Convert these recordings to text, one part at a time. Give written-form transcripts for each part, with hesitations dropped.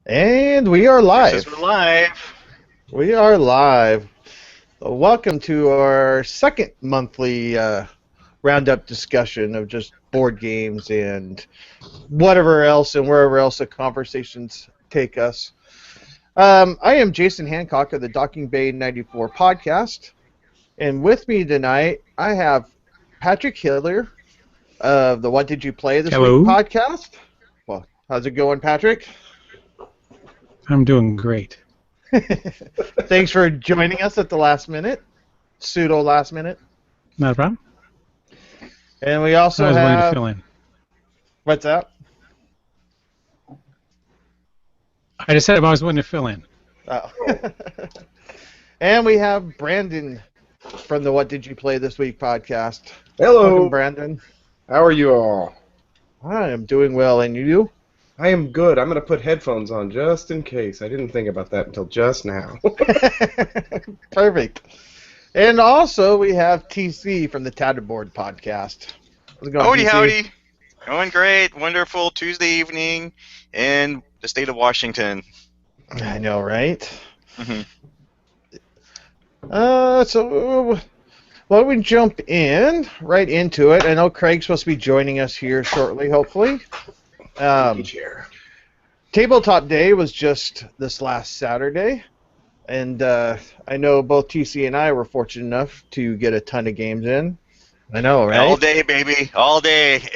And we are Says live. we're live. We are live. Welcome to our second monthly roundup discussion of just board games and whatever else and wherever else the conversations take us. I am Jason Hancock of the Docking Bay 94 podcast. And with me tonight, I have Patrick Hiller of the What Did You Play This Week Hello. podcast. Well, how's it going, Patrick? I'm doing great. Thanks for joining us at the last minute, pseudo last minute. Not a problem. And we I also was willing to have fill in. what's that? I just said I was willing to fill in. Oh. And we have Brandon from the What Did You Play This Week podcast. Hello. Welcome, Brandon. How are you all? I am doing well, and you? I am good. I'm going to put headphones on just in case. I didn't think about that until just now. Perfect. And also we have TC from the Tatterboard podcast. How's it going, Howdy, TC? howdy. Going great. Wonderful Tuesday evening in the state of Washington. I know, right? Mhm. So why don't we jump right into it? I know Craig's supposed to be joining us here shortly, hopefully. Chair. Tabletop Day was just this last Saturday, and I know both TC and I were fortunate enough to get a ton of games in. I know, right? All day, baby. All day.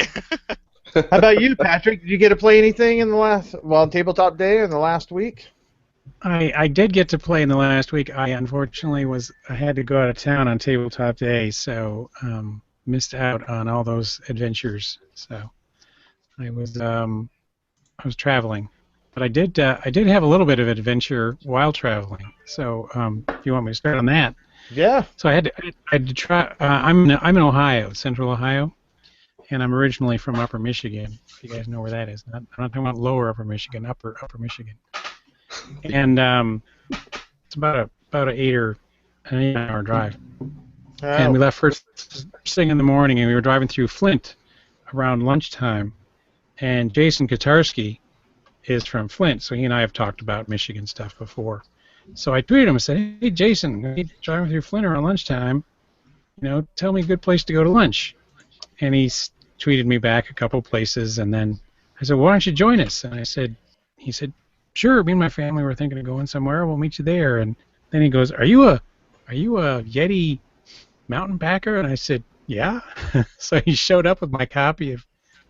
How about you, Patrick? Did you get to play anything in the Tabletop Day in the last week? I did get to play in the last week. I unfortunately I had to go out of town on Tabletop Day, so missed out on all those adventures. So I was traveling, but I did have a little bit of adventure while traveling. So if you want me to start on that. Yeah. So I had to try. I'm in Ohio, Central Ohio, and I'm originally from Upper Michigan. If you guys know where that is, I'm not talking about Lower Upper Michigan, Upper Michigan. And it's about an 8-hour drive. And we left first thing in the morning, and we were driving through Flint around lunchtime. And Jason Katarski is from Flint, so he and I have talked about Michigan stuff before. So I tweeted him and said, "Hey, Jason, driving through Flint around lunchtime. Tell me a good place to go to lunch." And he tweeted me back a couple places, and then I said, "Why don't you join us?" And he said, "Sure. Me and my family were thinking of going somewhere. We'll meet you there." And then he goes, "Are you a Yeti mountain packer?" And I said, "Yeah." So he showed up with my copy of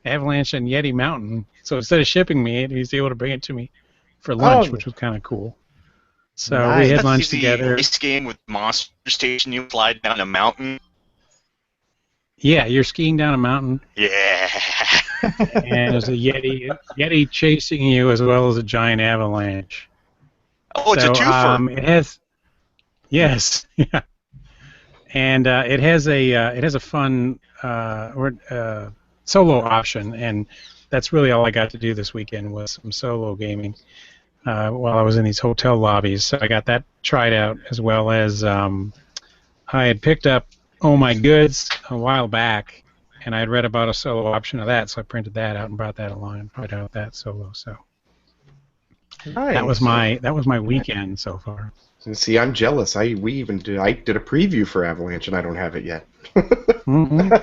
Avalanche and Yeti Mountain. So instead of shipping me it, he was able to bring it to me for lunch, which was kind of cool. So Nice. we had That's lunch easy together. ice game with Monster Station. You slide down a mountain. Yeah, you're skiing down a mountain, Yeah. and there's a Yeti chasing you as well as a giant avalanche. Oh, it's So, a twofer. It has, yes, yeah, and it has a fun solo option, and that's really all I got to do this weekend was some solo gaming while I was in these hotel lobbies. So I got that tried out, as well as I had picked up Oh My Goods a while back, and I had read about a solo option of that, so I printed that out and brought that along and tried out that solo. So Nice. that was my weekend so far. See, I'm jealous. I did a preview for Avalanche, and I don't have it yet. Mm-hmm.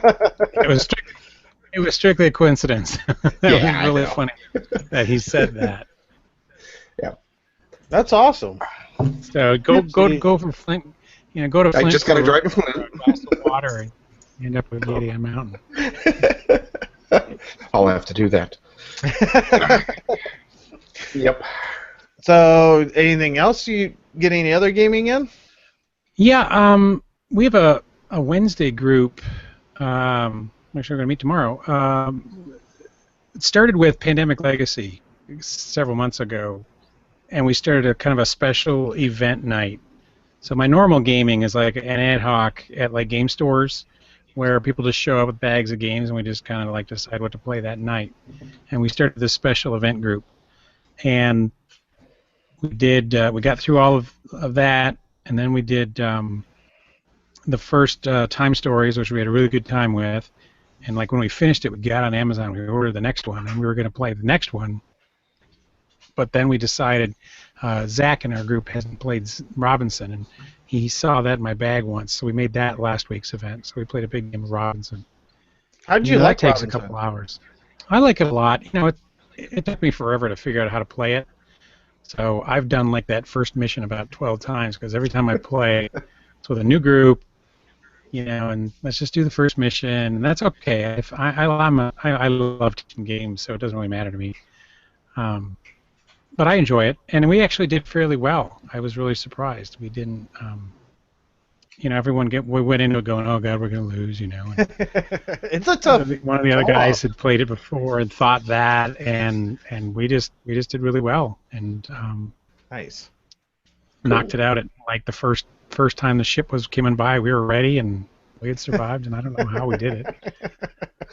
It was strictly a coincidence. That Yeah, was really I know. funny that he said that. That's awesome. So go from Flint. Go to Flint. I just got to for drive to a Flint. glass of water and end up with Yeti on Mountain. I'll have to do that. Yep. So, anything else? You get any other gaming in? Yeah, we have a Wednesday group. Actually, we're going to meet tomorrow. It started with Pandemic Legacy several months ago, and we started a kind of a special event night. So my normal gaming is like an ad hoc at like game stores, where people just show up with bags of games, and we just kind of like decide what to play that night. And we started this special event group, and we got through all of that, and then we did the first Time Stories, which we had a really good time with. And like when we finished it, we got on Amazon, we ordered the next one, and we were going to play the next one but then we decided Zach in our group hasn't played Robinson, and he saw that in my bag once, so we made that last week's event. So we played a big game of Robinson. How did you That like takes Robinson? a couple hours. I like it a lot. It took me forever to figure out how to play it. So I've done like that first mission about 12 times because every time I play, it's with a new group, and let's just do the first mission, and that's okay. I love teaching games, so it doesn't really matter to me. But I enjoy it, and we actually did fairly well. I was really surprised. We didn't, we went into it going, oh god, we're going to lose, And It's a tough. one of the other guys had played it before and thought that, and we just did really well, and Nice. knocked it out at like the first time the ship was coming by. We were ready, and we had survived, and I don't know how we did it.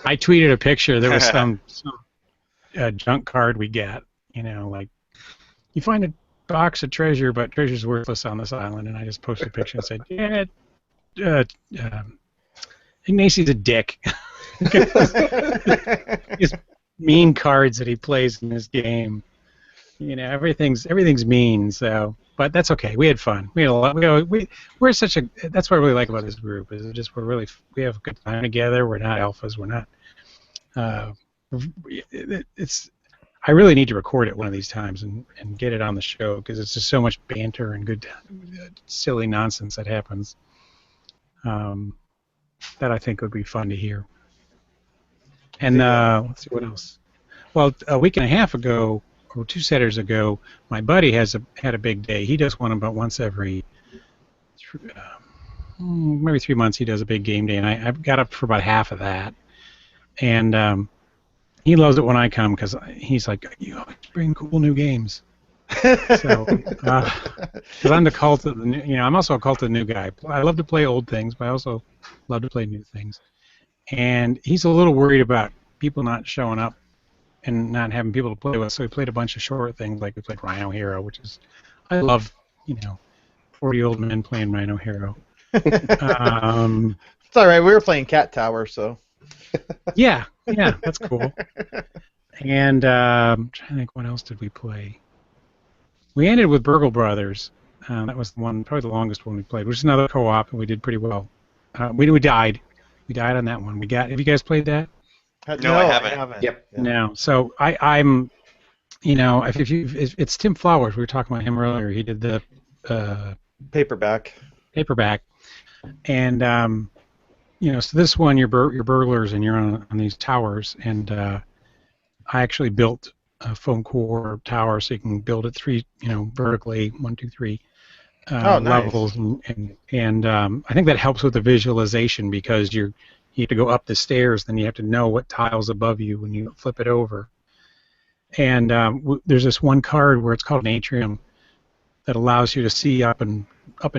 I tweeted a picture. There was some junk card we get, like you find a box of treasure, but treasure's worthless on this island, and I just posted a picture and said, Ignacio's a dick. His mean cards that he plays in this game. Everything's mean. So, but that's okay. We had fun. We had a lot. We're such a. That's what I really like about this group. Is just we have a good time together. We're not alphas. We're not. I really need to record it one of these times and get it on the show because it's just so much banter and good, silly nonsense that happens. That I think would be fun to hear. And let's see what else. Well, a week and a half ago, or 2 Saturdays ago, my buddy had a big day. He does one about once every maybe 3 months. He does a big game day, and I got up for about half of that. And he loves it when I come because he's like, you always bring cool new games. So, because I'm the cult of the new, I'm also a cult of the new guy. I love to play old things, but I also love to play new things. And he's a little worried about people not showing up and not having people to play with. So we played a bunch of short things, like we played Rhino Hero, which is, I love, 40-year-old men playing Rhino Hero. It's all right. We were playing Cat Tower, so. Yeah, that's cool. And I'm trying to think, what else did we play? We ended with Burgle Brothers. That was the one, probably the longest one we played, which is another co-op, and we did pretty well. We died. We died on that one. Have you guys played that? No, I haven't. Yep. Yeah. No. So I'm, it's Tim Flowers. We were talking about him earlier. He did the Paperback. And so this one, you're burglars, and you're on these towers, and I actually built a foam core tower so you can build it vertically, 1, 2, 3 nice. levels, and I think that helps with the visualization because you have to go up the stairs, then you have to know what tile's above you when you flip it over. And there's this one card where it's called an atrium that allows you to see up and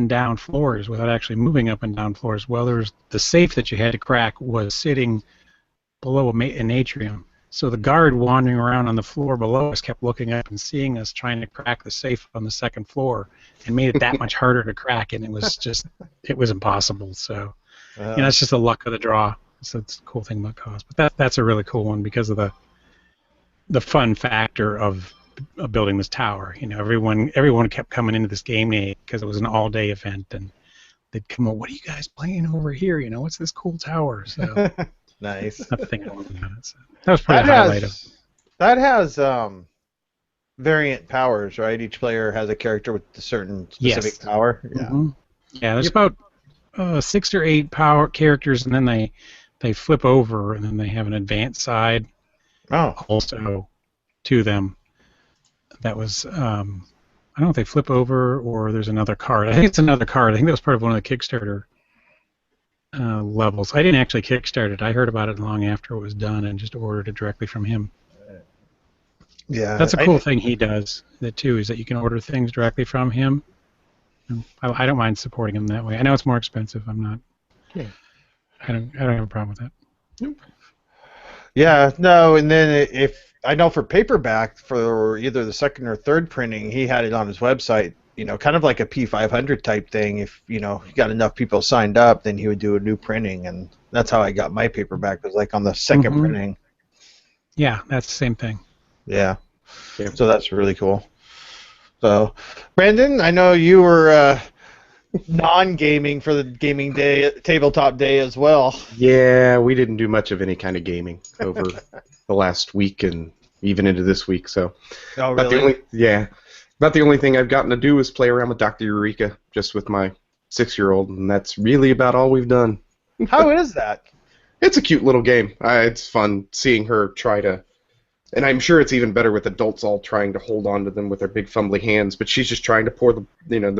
down floors without actually moving up and down floors. Well, there's the safe that you had to crack was sitting below an atrium. So the guard wandering around on the floor below us kept looking up and seeing us trying to crack the safe on the second floor, and made it that much harder to crack. And it was impossible. So, it's just the luck of the draw. So it's a cool thing about cost. But that's a really cool one because of the fun factor of building this tower. Everyone kept coming into this game day because it was an all-day event, and they'd come up, what are you guys playing over here? What's this cool tower? So Nice. that's the thing I love about it. So that was probably the highlight of. That has variant powers, right? Each player has a character with a certain specific power. Yeah. Mm-hmm. Yeah, there's about 6 or 8 power characters, and then they flip over, and then they have an advanced side also to them. That was, I don't know if they flip over or there's another card. I think it's another card. I think that was part of one of the Kickstarter levels. I didn't actually kickstart it. I heard about it long after it was done and just ordered it directly from him. Yeah. That's a cool thing he does, too, is that you can order things directly from him. I don't mind supporting him that way. I know it's more expensive. I'm not. Yeah. I don't have a problem with that. Nope. Yeah, no, and then if I know for paperback, for either the second or third printing, he had it on his website, kind of like a P500 type thing. If, he got enough people signed up, then he would do a new printing, and that's how I got my paperback, was like on the second printing. Yeah, that's the same thing. Yeah. Yeah. So that's really cool. So, Brandon, I know you were non-gaming for the gaming day, tabletop day as well. Yeah, we didn't do much of any kind of gaming over the last week and even into this week. So, Oh, about really? about the only thing I've gotten to do is play around with Dr. Eureka, just with my 6-year-old, and that's really about all we've done. How is that? It's a cute little game. It's fun seeing her try to, and I'm sure it's even better with adults all trying to hold on to them with their big fumbly hands. But she's just trying to pour the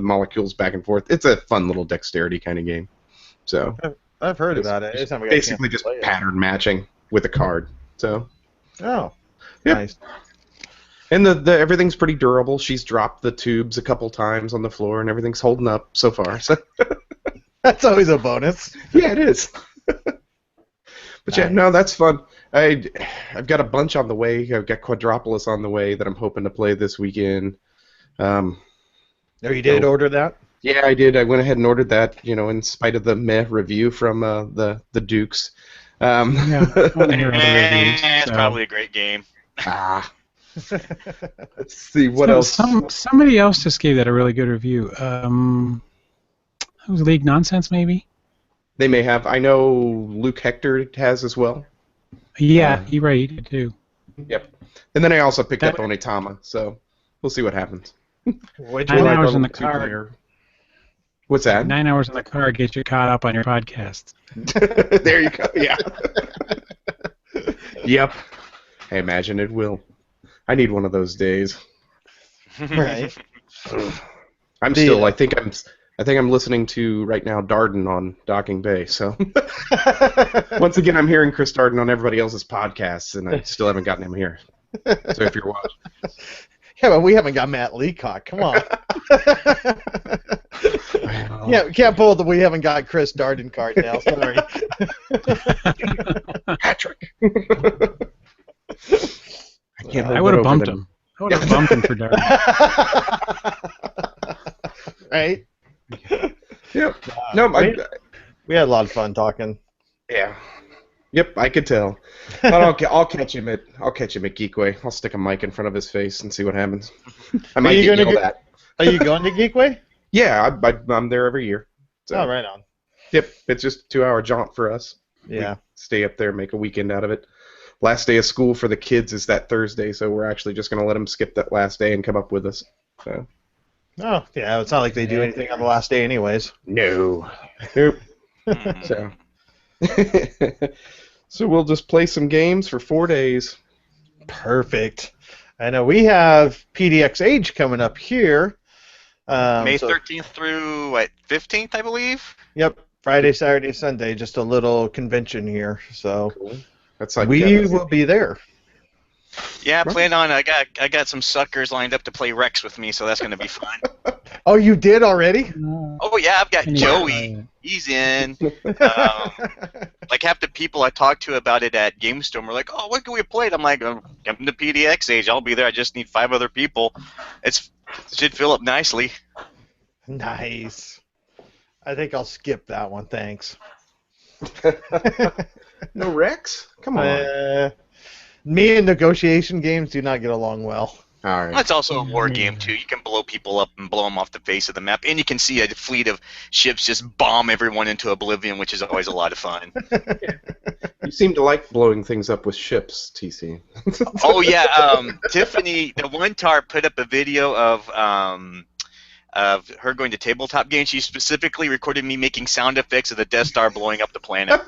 molecules back and forth. It's a fun little dexterity kind of game. So I've heard it's about it. Every time I got a chance basically to just play it. pattern matching with a card. So Oh, yeah. nice. And the everything's pretty durable. She's dropped the tubes a couple times on the floor, and everything's holding up so far. So That's always a bonus. yeah, it is. But yeah, Nice. no, that's fun. I've got a bunch on the way. I've got Quadropolis on the way that I'm hoping to play this weekend. Oh, you did order that? Yeah, I did. I went ahead and ordered that, in spite of the meh review from the Dukes. Yeah, I want to hear other reviews. It's So. probably a great game. Let's see what So else. Somebody else just gave that a really good review. It was League Nonsense, maybe? They may have. I know Luke Hector has as well. Yeah, he did too. Yep. And then I also picked That- up Onitama, so we'll see what happens. Which 9 one? hours in the Two car. player. What's that? 9 hours in the car gets you caught up on your podcast. There you go. Yeah. Yep. I imagine it will. I need one of those days. Right. I'm still. I think I'm listening to right now Darden on Docking Bay. So once again, I'm hearing Chris Darden on everybody else's podcasts, and I still haven't gotten him here. So if you're watching, Yeah, but we haven't got Matt Leacock. Come on. Yeah, we can't pull the we haven't got Chris Darden card now. Sorry. Patrick. I can't. I would have bumped him. I would have bumped him for Darby. Right? Yep. No, We had a lot of fun talking. yeah. Yep, I could tell. But I'll catch him at Geekway. I'll stick a mic in front of his face and see what happens. I might you get gonna yelled at. Are you going to Geekway? Yeah, I'm there every year. So. Oh, right on. Yep, it's just a 2-hour jaunt for us. Yeah. We stay up there, make a weekend out of it. Last day of school for the kids is that Thursday, so we're actually just going to let them skip that last day and come up with us. So. Oh, yeah. It's not like they do anything on the last day, anyways. No. Nope. So. So we'll just play some games for 4 days. Perfect. I know we have PDX Age coming up here. May So- 13th through, what, 15th, I believe? Yep. Friday, Saturday, Sunday. Just a little convention here. So Cool. That's like we will be there. Yeah, Right. plan on. I got some suckers lined up to play Rex with me, so that's gonna be fun. Oh, you did already? Oh yeah, I've got Joey. He's in. Like half the people I talked to about it at GameStorm were like, "Oh, what can we play?" I'm like, "Come to PDX Age. I'll be there. I just need 5 other people. It should fill up nicely." Nice. I think I'll skip that one. Thanks. No Rex? Come on. Me and negotiation games do not get along well. All right. That's also a war game too. You can blow people up and blow them off the face of the map, and you can see a fleet of ships just bomb everyone into oblivion, which is always a lot of fun. You seem to like blowing things up with ships, TC. Oh yeah, Tiffany, the one tar put up a video of her going to tabletop games. She specifically recorded me making sound effects of the Death Star blowing up the planet.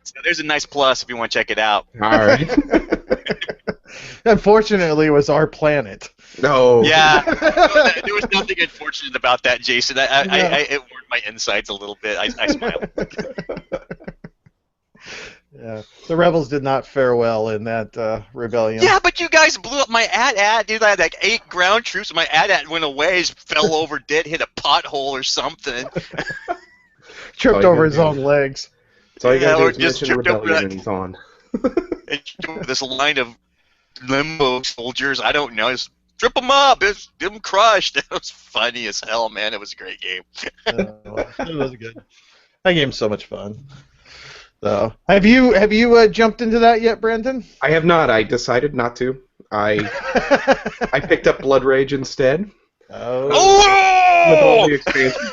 So there's a nice plus if you want to check it out. All right. Unfortunately, it was our planet. No. Yeah, there was nothing unfortunate about that, Jason. It warmed my insides a little bit. I smiled. Yeah, the rebels did not fare well in that rebellion. Yeah, but you guys blew up my AT-AT, dude. I had like 8 ground troops, and my AT-AT went away, just fell over dead, hit a pothole or something. Tripped Oh, over you his did. own legs. So all you Yeah, gotta or do is just mention tripped over rebellion that- and he's on. And this line of limbo soldiers, I don't know, just trip them up, get them crushed. It was funny as hell, man. It was a great game. It was good. That game's so much fun. So, have you jumped into that yet, Brandon? I have not. I decided not to. I picked up Blood Rage instead. Oh. With all Oh! the expansions.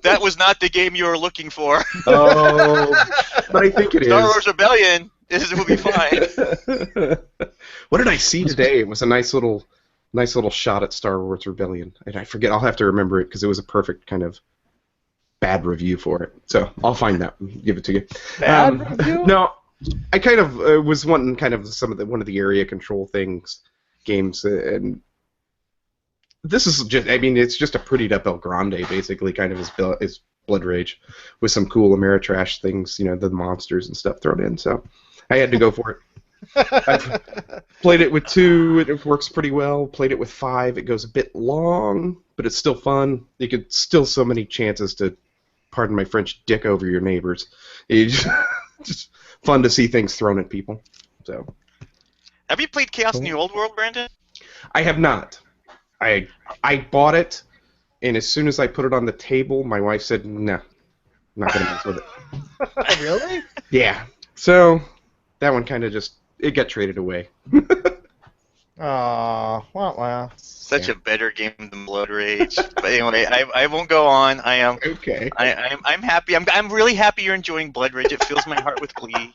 That was not the game you were looking for. Oh, but I think it is. Star Wars Rebellion will be fine. What did I see today? It was a nice little shot at Star Wars Rebellion, and I forget. I'll have to remember it because it was a perfect kind of bad review for it. So I'll find that and give it to you. Bad review? No, I kind of was wanting kind of one of the area control games, and this is just. I mean, it's just a prettied up El Grande, basically, kind of his Blood Rage, with some cool Ameritrash things, the monsters and stuff thrown in. So I had to go for it. I've played it with 2, it works pretty well. Played it with 5, it goes a bit long, but it's still fun. You could still so many chances to, pardon my French, dick over your neighbors. It's just fun to see things thrown at people. So, Have you played Chaos in the Old World, Brandon? I have not. I bought it, and as soon as I put it on the table, my wife said, "No, I'm not gonna mess with it." Really? Yeah. So that one kind of it got traded away. Aw, wow. Such a better game than Blood Rage. But anyway, I won't go on. I am Okay. I'm happy. I'm really happy you're enjoying Blood Rage. It fills my heart with glee.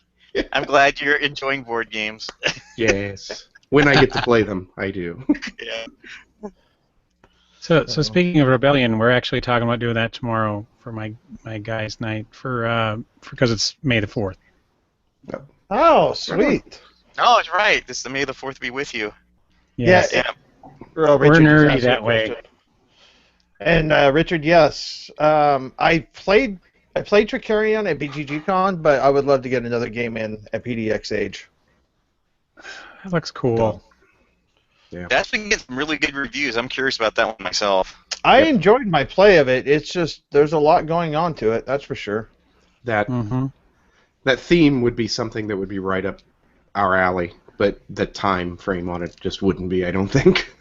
I'm glad you're enjoying board games. Yes. When I get to play them, I do. Yeah. So speaking of Rebellion, we're actually talking about doing that tomorrow for my guys' night because it's May the 4th. Oh, sweet. Oh, it's right. This is the May the 4th be with you. Yes. Yeah. Well, We're Richard just nerdy asked that a way. question. And Richard, yes, I played Tricarion at BGG-Con, but I would love to get another game in at PDX Age. That looks cool. Yeah. That's been getting some really good reviews. I'm curious about that one myself. I enjoyed my play of it. It's just there's a lot going on to it. That's for sure. That Mm-hmm. that theme would be something that would be right up our alley, but the time frame on it just wouldn't be, I don't think.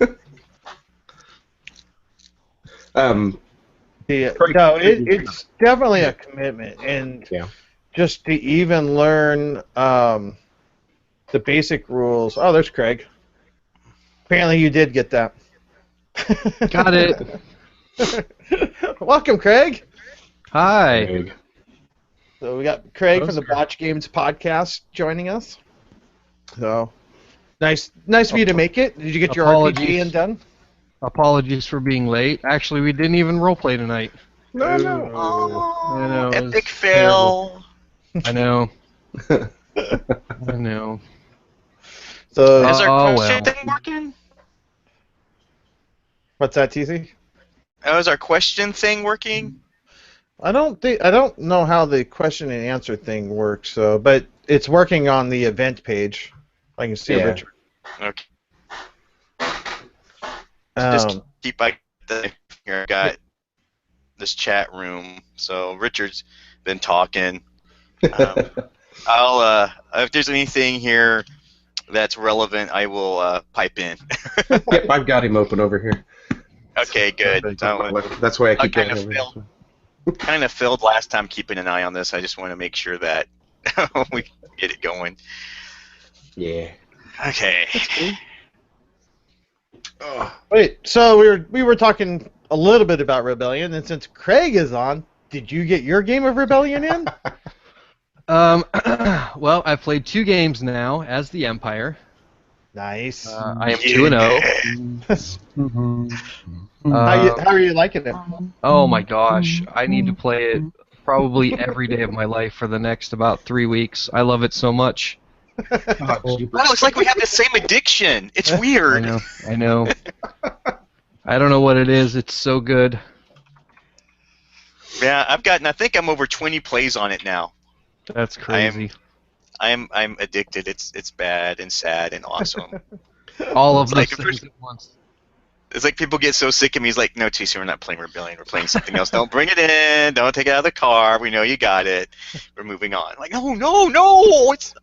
It's definitely a commitment, and just to even learn the basic rules. Oh, there's Craig. Apparently, you did get that. Got it. Welcome, Craig. Hi. So we got Craig from the Oscar. Botch Games podcast joining us. So nice for you to make it. Did you get your RPG in done? Apologies for being late. Actually, we didn't even roleplay tonight. No. I know. it was Epic fail. I know. I know. So Is our Oh, question well. thing working? what's that, TC? Oh, is our question thing working? I don't know how the question and answer thing works. But it's working on the event page. I can see Richard. Okay. Just Um, keep here. I got this chat room. So Richard's been talking. I'll if there's anything here that's relevant, I will pipe in. Yep, I've got him open over here. Okay, good. That's why I I keep kind going of over failed. here. Kind of failed last time keeping an eye on this. I just want to make sure that we get it going. Yeah. Okay. wait, so we were talking a little bit about Rebellion, and since Craig is on, did you get your game of Rebellion in? Well, I've played 2 games now as the Empire. Nice. I am 2-0. Mm-hmm. How are you liking it? Oh my gosh, I need to play it probably every day of my life for the next about 3 weeks. I love it so much. Wow, it's like we have the same addiction. It's weird. I know. I don't know what it is. It's so good. Yeah, I think I'm over 20 plays on it now. That's crazy. I'm addicted. It's bad and sad and awesome. All of It's those like things at once. It's like people get so sick of me. He's like, no, TC, we're not playing Rebellion. We're playing something else. Don't bring it in. Don't take it out of the car. We know you got it. We're moving on. I'm like, no. It's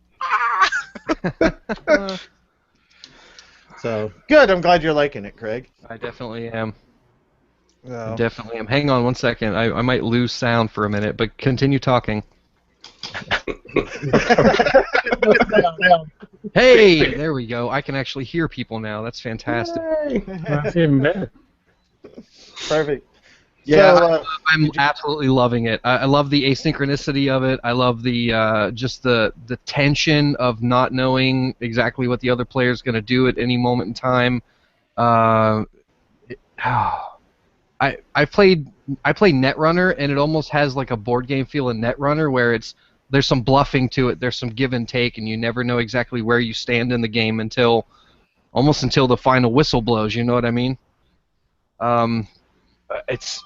So good. I'm glad you're liking it, Craig. I definitely am. So, Definitely am. Hang on one second. I might lose sound for a minute, but continue talking. Hey, there we go. I can actually hear people now. That's fantastic. That's even better. Perfect. Yeah, So, I'm absolutely loving it. I love the asynchronicity of it. I love the just the tension of not knowing exactly what the other player is going to do at any moment in time. Uh, I played Netrunner, and it almost has like a board game feel in Netrunner, where there's some bluffing to it, there's some give and take, and you never know exactly where you stand in the game until the final whistle blows. You know what I mean? It's.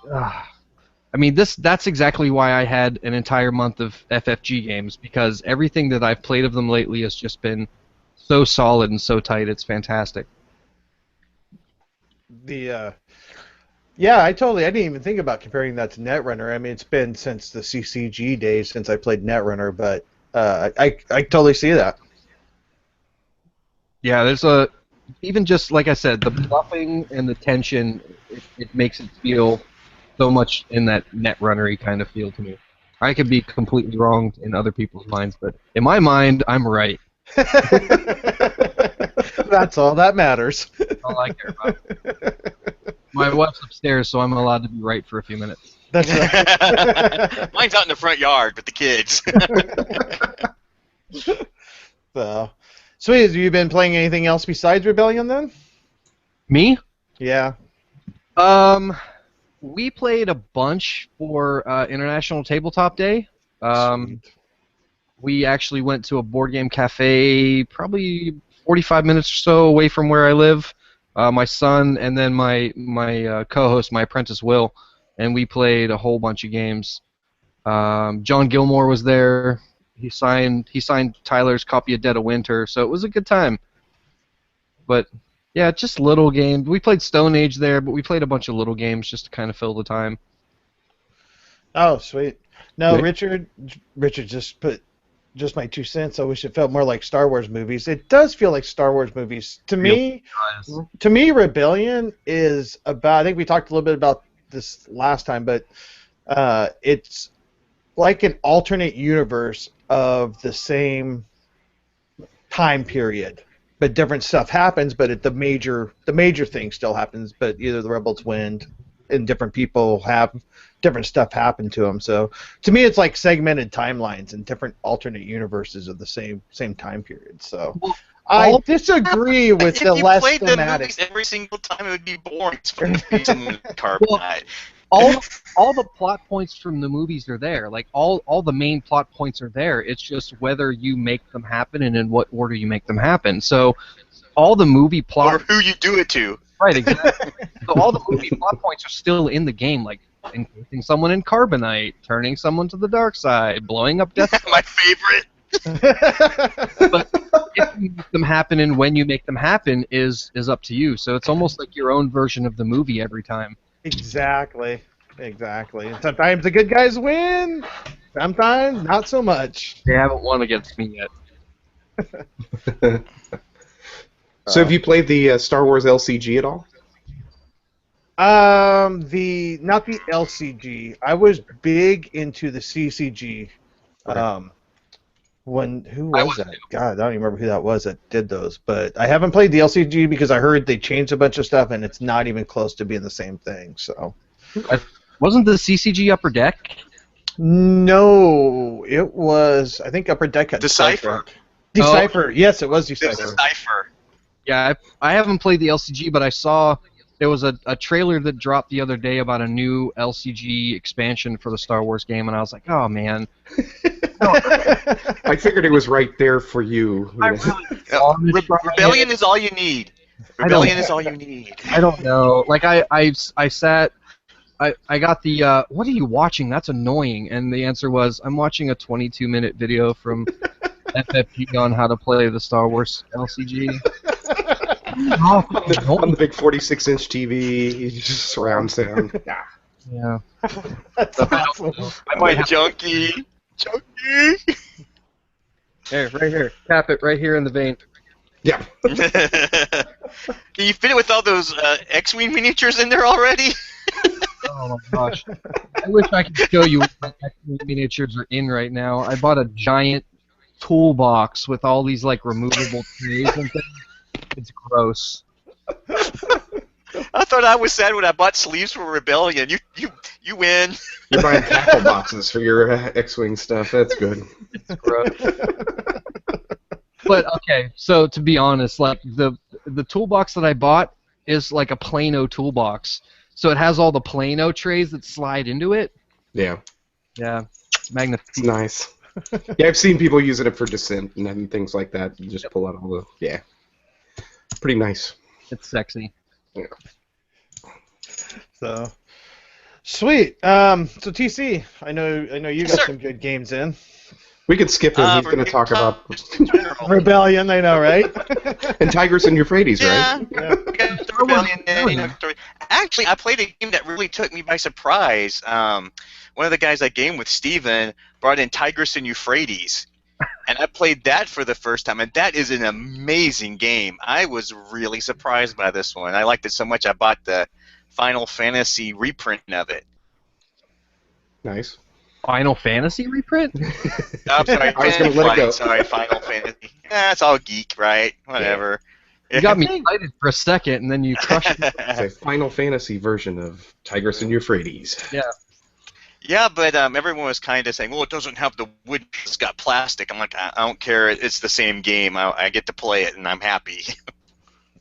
I mean, that's exactly why I had an entire month of FFG games, because everything that I've played of them lately has just been so solid and so tight. It's fantastic. Yeah, I didn't even think about comparing that to Netrunner. I mean, it's been since the CCG days since I played Netrunner, but I totally see that. Yeah, even just like I said, the bluffing and the tension, it makes it feel so much in that Netrunner-y kind of feel to me. I could be completely wrong in other people's minds, but in my mind, I'm right. That's all that matters. That's all I care about. My wife's upstairs, so I'm allowed to be right for a few minutes. That's right. Mine's out in the front yard with the kids. So, sweet. Have you been playing anything else besides Rebellion then? Me? Yeah. We played a bunch for International Tabletop Day. We actually went to a board game cafe probably 45 minutes or so away from where I live. My son and then my co-host, my apprentice Will, and we played a whole bunch of games. John Gilmore was there. He signed Tyler's copy of Dead of Winter, so it was a good time. But yeah, just little games. We played Stone Age there, but we played a bunch of little games just to kind of fill the time. Oh, sweet. No, Wait. Richard just put just my 2 cents. I wish it felt more like Star Wars movies. It does feel like Star Wars movies to me. To me, Rebellion is about. I think we talked a little bit about this last time, but it's like an alternate universe of the same time period. But different stuff happens, but the major thing still happens. But either the rebels win, and different people have different stuff happen to them. So to me, it's like segmented timelines and different alternate universes of the same time period. So I disagree with the less If you played the thematic. movies every single time, it would be boring. It's space and carbonite. All the plot points from the movies are there. Like all the main plot points are there. It's just whether you make them happen and in what order you make them happen. So all the movie plot Or who you do it to. Right, exactly. So all the movie plot points are still in the game, like encasing someone in carbonite, turning someone to the dark side, blowing up Death Star. My favorite. But if you make them happen and when you make them happen is up to you. So it's almost like your own version of the movie every time. Exactly. And sometimes the good guys win. Sometimes not so much. They haven't won against me yet. So have you played the Star Wars LCG at all? Not the LCG. I was big into the CCG. Okay. Who was that? God, I don't even remember who that was that did those. But I haven't played the LCG because I heard they changed a bunch of stuff and it's not even close to being the same thing. So. Wasn't the CCG Upper Deck? No, it was. I think Upper Deck had Decipher. Decipher. Yes, it was Decipher. Decipher. Yeah, I haven't played the LCG, but I saw there was a trailer that dropped the other day about a new LCG expansion for the Star Wars game, and I was like, oh man. I figured it was right there for you. Rebellion is all you need. Rebellion is all you need. I don't know. Like I sat. I got the what are you watching? That's annoying. And the answer was I'm watching a 22-minute video from FFG on how to play the Star Wars LCG. on the big 46-inch TV, just surround sound. Yeah. That's awesome. I might have Junkie. Here, right here. Tap it right here in the vein. Yeah. Can you fit it with all those X-Wing miniatures in there already? Oh my gosh. I wish I could show you what my miniatures are in right now. I bought a giant toolbox with all these like removable trays and things. It's gross. I thought I was sad when I bought sleeves for Rebellion. You win. You're buying tackle boxes for your X-wing stuff. That's good. It's gross. But okay, so to be honest, like the toolbox that I bought is like a Plano toolbox. So it has all the Plano trays that slide into it. Yeah. Yeah. Magnificent. It's nice. Yeah, I've seen people using it for descent and things like that. You just pull out all the pretty nice. It's sexy. Yeah. So sweet. So TC, I know you got Sir. some good games in. We could skip him. He's going to talk about Rebellion, I know, right? and Tigris and Euphrates, right? Yeah. We got the Rebellion and, you know, story. Actually, I played a game that really took me by surprise. One of the guys I gamed with, Steven, brought in Tigris and Euphrates. And I played that for the first time, and that is an amazing game. I was really surprised by this one. I liked it so much I bought the Final Fantasy reprint of it. Nice. Final Fantasy reprint? Oh, I'm sorry, I was gonna let it go. Sorry, Final Fantasy. It's all geek, right? Whatever. You got me excited for a second, and then you crushed it. It's a Final Fantasy version of Tigris and Euphrates. Yeah. Yeah, but everyone was kind of saying, well, it doesn't have the wood, it's got plastic. I'm like, I don't care, it's the same game. I get to play it, and I'm happy.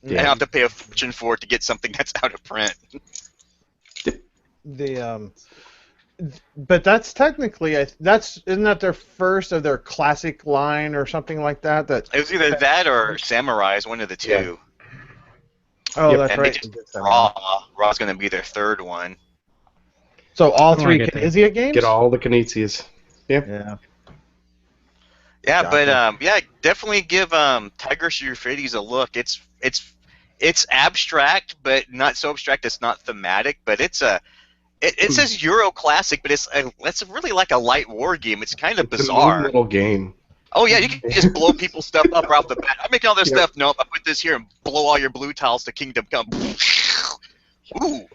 I don't have to pay a fortune for it to get something that's out of print. But that's technically isn't that their first of their classic line or something like that? That It was either that or Samurais, one of the two. oh, Yep. that's And right. they just Raw's going to be their third one. So all I wanna three get that. Knizia games. Get all the Knizias. Yeah. Yeah, Gotcha. but definitely give Tigris Euphrates a look. It's abstract, but not so abstract it's not thematic. But it says Euro classic, but it's really like a light war game. It's kind of It's a bizarre. neat little game. Oh yeah, you can just blow people's stuff up right off the bat. I'm making all this stuff. Nope, I put this here and blow all your blue tiles to Kingdom Come. Ooh,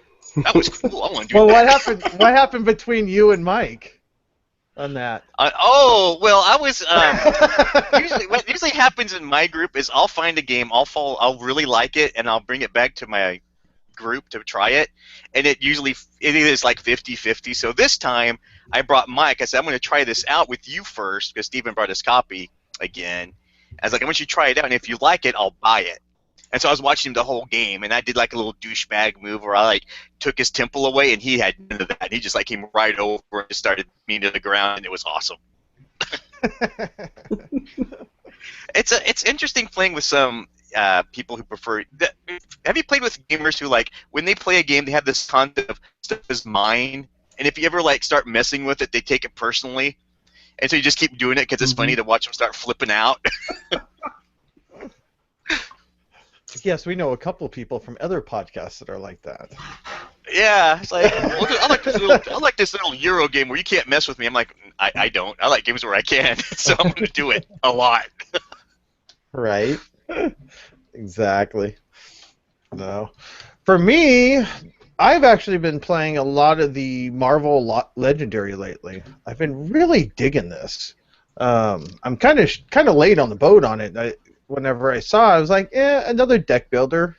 that was cool. I want to do Well, that. what happened between you and Mike on that? Well, I was what usually happens in my group is I'll find a game, I'll really like it, and I'll bring it back to my group to try it, and it is like 50-50. So this time I brought Mike. I said I'm going to try this out with you first because Steven brought his copy again. I was like, I want you to try it out, and if you like it, I'll buy it. And so I was watching him the whole game, and I did like a little douchebag move where I like took his temple away, and he had none of that. He just like came right over and just started me to the ground, and it was awesome. It's interesting playing with some people who prefer. Have you played with gamers who like when they play a game they have this concept of stuff is mine, and if you ever like start messing with it, they take it personally, and so you just keep doing it because it's funny to watch them start flipping out. Yes, we know a couple of people from other podcasts that are like that. Yeah, it's like I like this little Euro game where you can't mess with me. I'm like, I don't. I like games where I can, so I'm going to do it a lot. Right. Exactly. No. For me, I've actually been playing a lot of the Marvel Legendary lately. I've been really digging this. I'm kind of late on the boat on it. Whenever I saw it, I was like, another deck builder.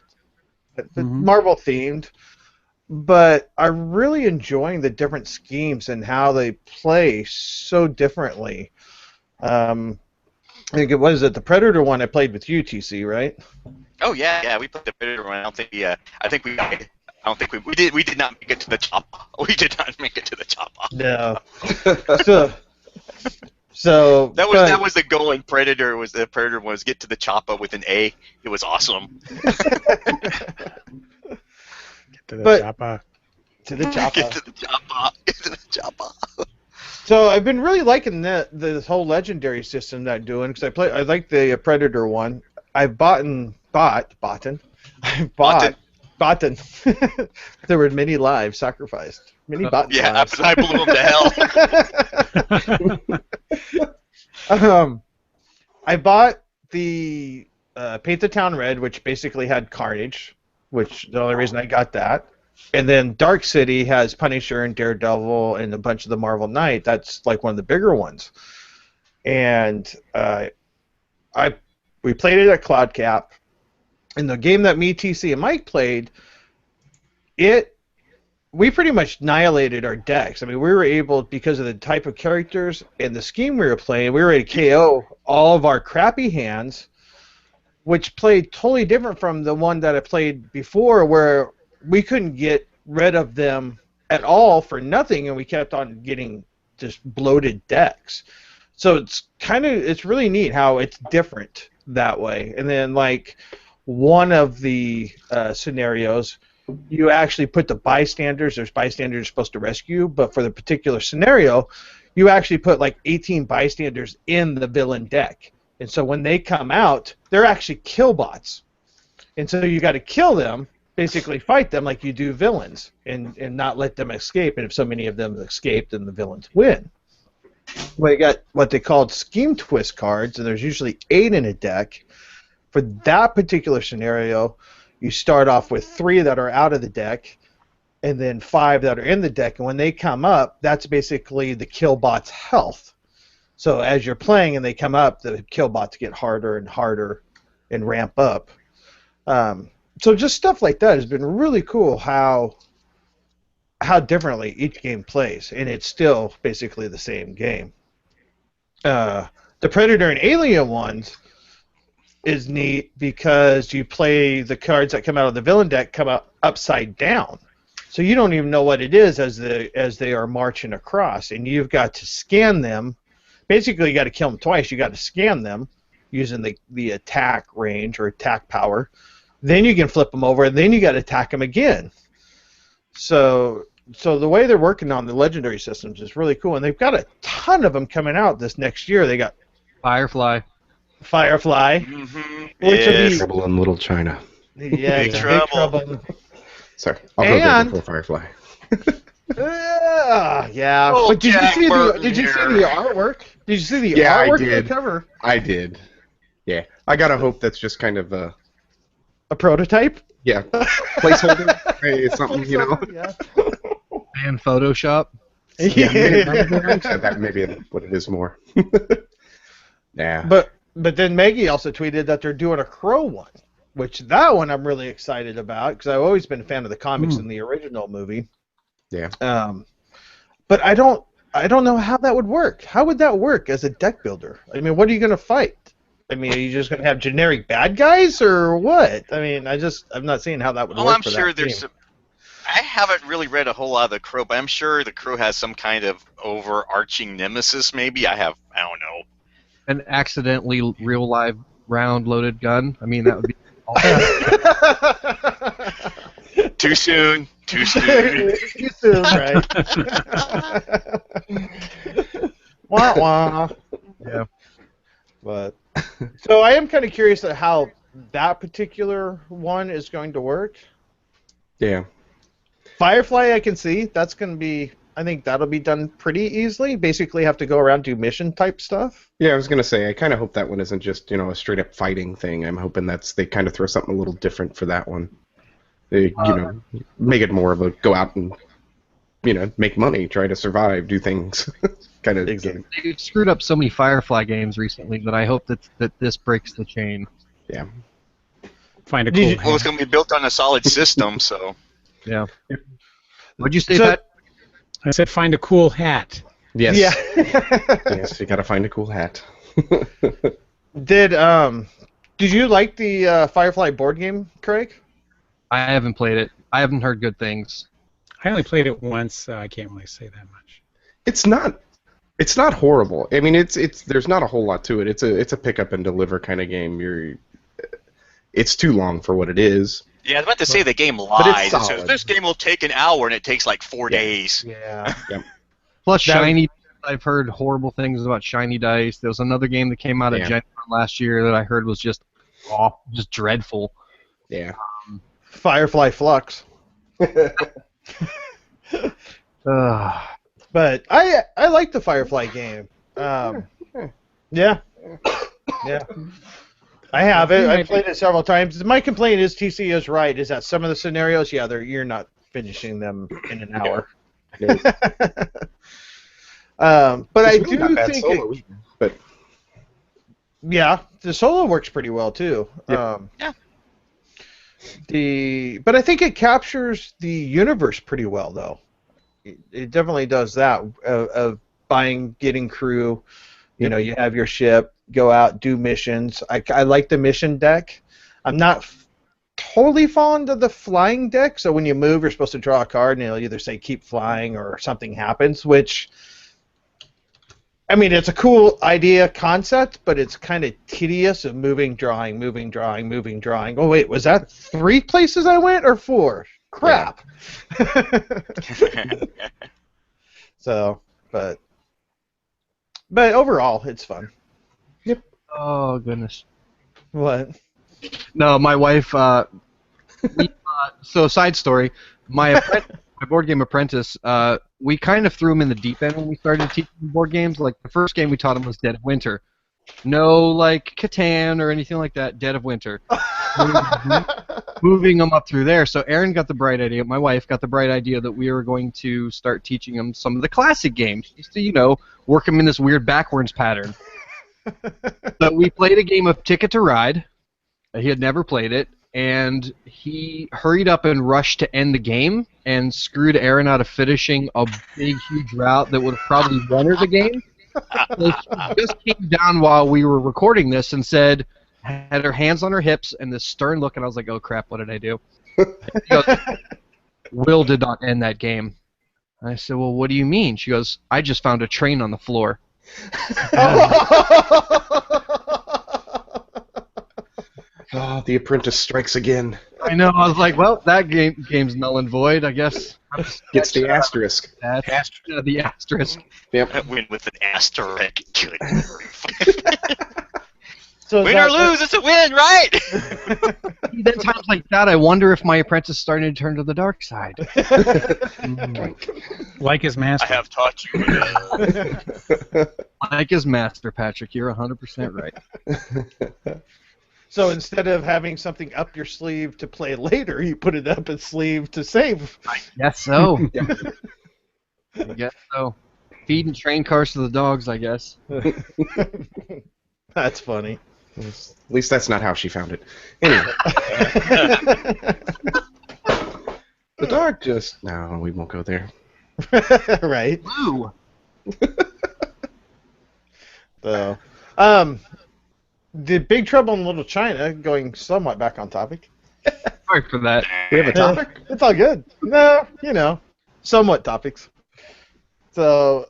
Marvel themed. But I'm really enjoying the different schemes and how they play so differently. I think it was the Predator one I played with you, TC, right? Oh yeah, we played the Predator one. I think we died. I don't think we did not make it to the chopper. We did not make it to the chopper. No. So that was the goal in Predator. The Predator was get to the chopper with an A. It was awesome. To the chopper. To the chopper. Get to the chopper. Get to the chopper. So I've been really liking this whole legendary system that I'm doing because I like the Predator one. I've bought. There were many lives sacrificed. Many bought. Yeah, lives. I blew him to hell. I bought the Paint the Town Red, which basically had Carnage, which the only reason I got that. And then Dark City has Punisher and Daredevil and a bunch of the Marvel Knight. That's like one of the bigger ones. and we played it at CloudCap. And the game that me, TC, and Mike played, we pretty much annihilated our decks. I mean, we were able, because of the type of characters and the scheme we were playing, we were able to KO all of our crappy hands, which played totally different from the one that I played before, where we couldn't get rid of them at all for nothing, and we kept on getting just bloated decks. So it's really neat how it's different that way. And then, like, one of the scenarios, you actually put the bystanders. There's bystanders you're supposed to rescue, but for the particular scenario, you actually put like 18 bystanders in the villain deck. And so when they come out, they're actually kill bots. And so you got to kill them, basically fight them like you do villains, and not let them escape. And if so many of them escape, then the villains win. Well, you got what they called scheme twist cards, and there's usually 8 in a deck. For that particular scenario, you start off with 3 that are out of the deck, and then 5 that are in the deck. And when they come up, that's basically the kill bot's health. So as you're playing and they come up, the kill bots get harder and harder and ramp up. So just stuff like that has been really cool, how differently each game plays, and it's still basically the same game. The Predator and Alien ones is neat because you play the cards that come out of the villain deck come out upside down, so you don't even know what it is as they are marching across, and you've got to scan them. Basically, you got to kill them twice. You got to scan them using the attack range or attack power. Then you can flip them over, and then you got to attack them again. So the way they're working on the legendary systems is really cool, and they've got a ton of them coming out this next year. They got Firefly. Mm-hmm. Which will be Trouble in Little China. yeah, Big trouble. Sorry, I'll go there before Firefly. Yeah. Oh, But did you Jack see Burton the here. artwork? Did you see the Yeah, I artwork did. of the cover? I did. Yeah, I gotta hope that's just kind of A prototype? placeholder. Hey, something, you know. Yeah. And Photoshop. Yeah, that may be what it is more. Yeah. But then Maggie also tweeted that they're doing a Crow one, which that one I'm really excited about because I've always been a fan of the comics in the original movie. Yeah. But I don't know how that would work. How would that work as a deck builder? I mean, what are you going to fight? I mean, are you just going to have generic bad guys or what? I mean, I'm not seeing how that would work. I'm for sure that there's game. some. I haven't really read a whole lot of the Crow, but I'm sure the Crow has some kind of overarching nemesis. Maybe I don't know. An accidentally real live round loaded gun. I mean, that would be. Too soon. Too soon. Too soon, right? Wah wah. Yeah. But so I am kind of curious at how that particular one is going to work. Yeah. Firefly, I can see that's going to be. I think that'll be done pretty easily. Basically, have to go around do mission type stuff. Yeah, I was gonna say I kind of hope that one isn't just a straight up fighting thing. I'm hoping they kind of throw something a little different for that one. They make it more of a go out and make money, try to survive, do things kind of game. They've screwed up so many Firefly games recently that I hope that this breaks the chain. Yeah. Find a cool. Well, it's going to be built on a solid system, so. Yeah. What'd you say, So- Pat? I said find a cool hat. Yes. Yeah. Yes, you gotta find a cool hat. Did you like the Firefly board game, Craig? I haven't played it. I haven't heard good things. I only played it once, so I can't really say that much. It's not horrible. I mean, it's there's not a whole lot to it. It's a pick up and deliver kind of game. It's too long for what it is. Yeah, I was about to say the game it's lied. It solid. says this game will take an hour, and it takes like 4 days. Yeah. Plus, That- Shiny. I've heard horrible things about Shiny Dice. There was another game that came out at Yeah. Gen Con last year that I heard was just awful, just dreadful. Yeah. Firefly Flux. But I like the Firefly game. Yeah. I have it. I've played it several times. My complaint is TC is right. Is that some of the scenarios, you're not finishing them in an hour. But I It's really do not bad think solo either, but Yeah, the solo works pretty well too. Yep. Yeah. But I think it captures the universe pretty well, though. It definitely does that of buying, getting crew. You know, you have your ship, go out, do missions. I like the mission deck. I'm not totally fond of the flying deck. So when you move, you're supposed to draw a card, and it'll either say keep flying or something happens, which. I mean, it's a cool idea concept, but it's kind of tedious of moving, drawing. Oh, wait, was that 3 places I went or 4? Crap. So, but overall, it's fun. Yep. Oh goodness. What? No, my wife. So side story. My board game apprentice. We kind of threw him in the deep end when we started teaching board games. Like the first game we taught him was Dead of Winter. No, like Catan or anything like that. Dead of Winter. Moving him up through there. So Erin got the bright idea. My wife got the bright idea that we were going to start teaching him some of the classic games, just to work him in this weird backwards pattern. So we played a game of Ticket to Ride. He had never played it, and he hurried up and rushed to end the game and screwed Erin out of finishing a big, huge route that would have probably won her the game. So she just came down while we were recording this and had her hands on her hips and this stern look, and I was like, oh crap, what did I do? She goes, Will did not end that game. And I said, well, what do you mean? She goes, I just found a train on the floor. Oh, the apprentice strikes again. I know. I was like, well, that game's null and void, I guess. Gets the asterisk. That's the asterisk. Yep. I win with an asterisk. Good. So Win or lose, it's a win, right? Then times like that, I wonder if my apprentice is starting to turn to the dark side. Like his I master. have taught you. Like his master, Patrick. You're 100% right. So instead of having something up your sleeve to play later, you put it up his sleeve to save. I guess so. I guess so. Feeding train cars to the dogs, I guess. That's funny. At least that's not how she found it. Anyway. The dog just... No, we won't go there. Right. Ooh. So, the Big Trouble in Little China, going somewhat back on topic. Sorry for that. We have a topic? It's all good. No, somewhat topics. So,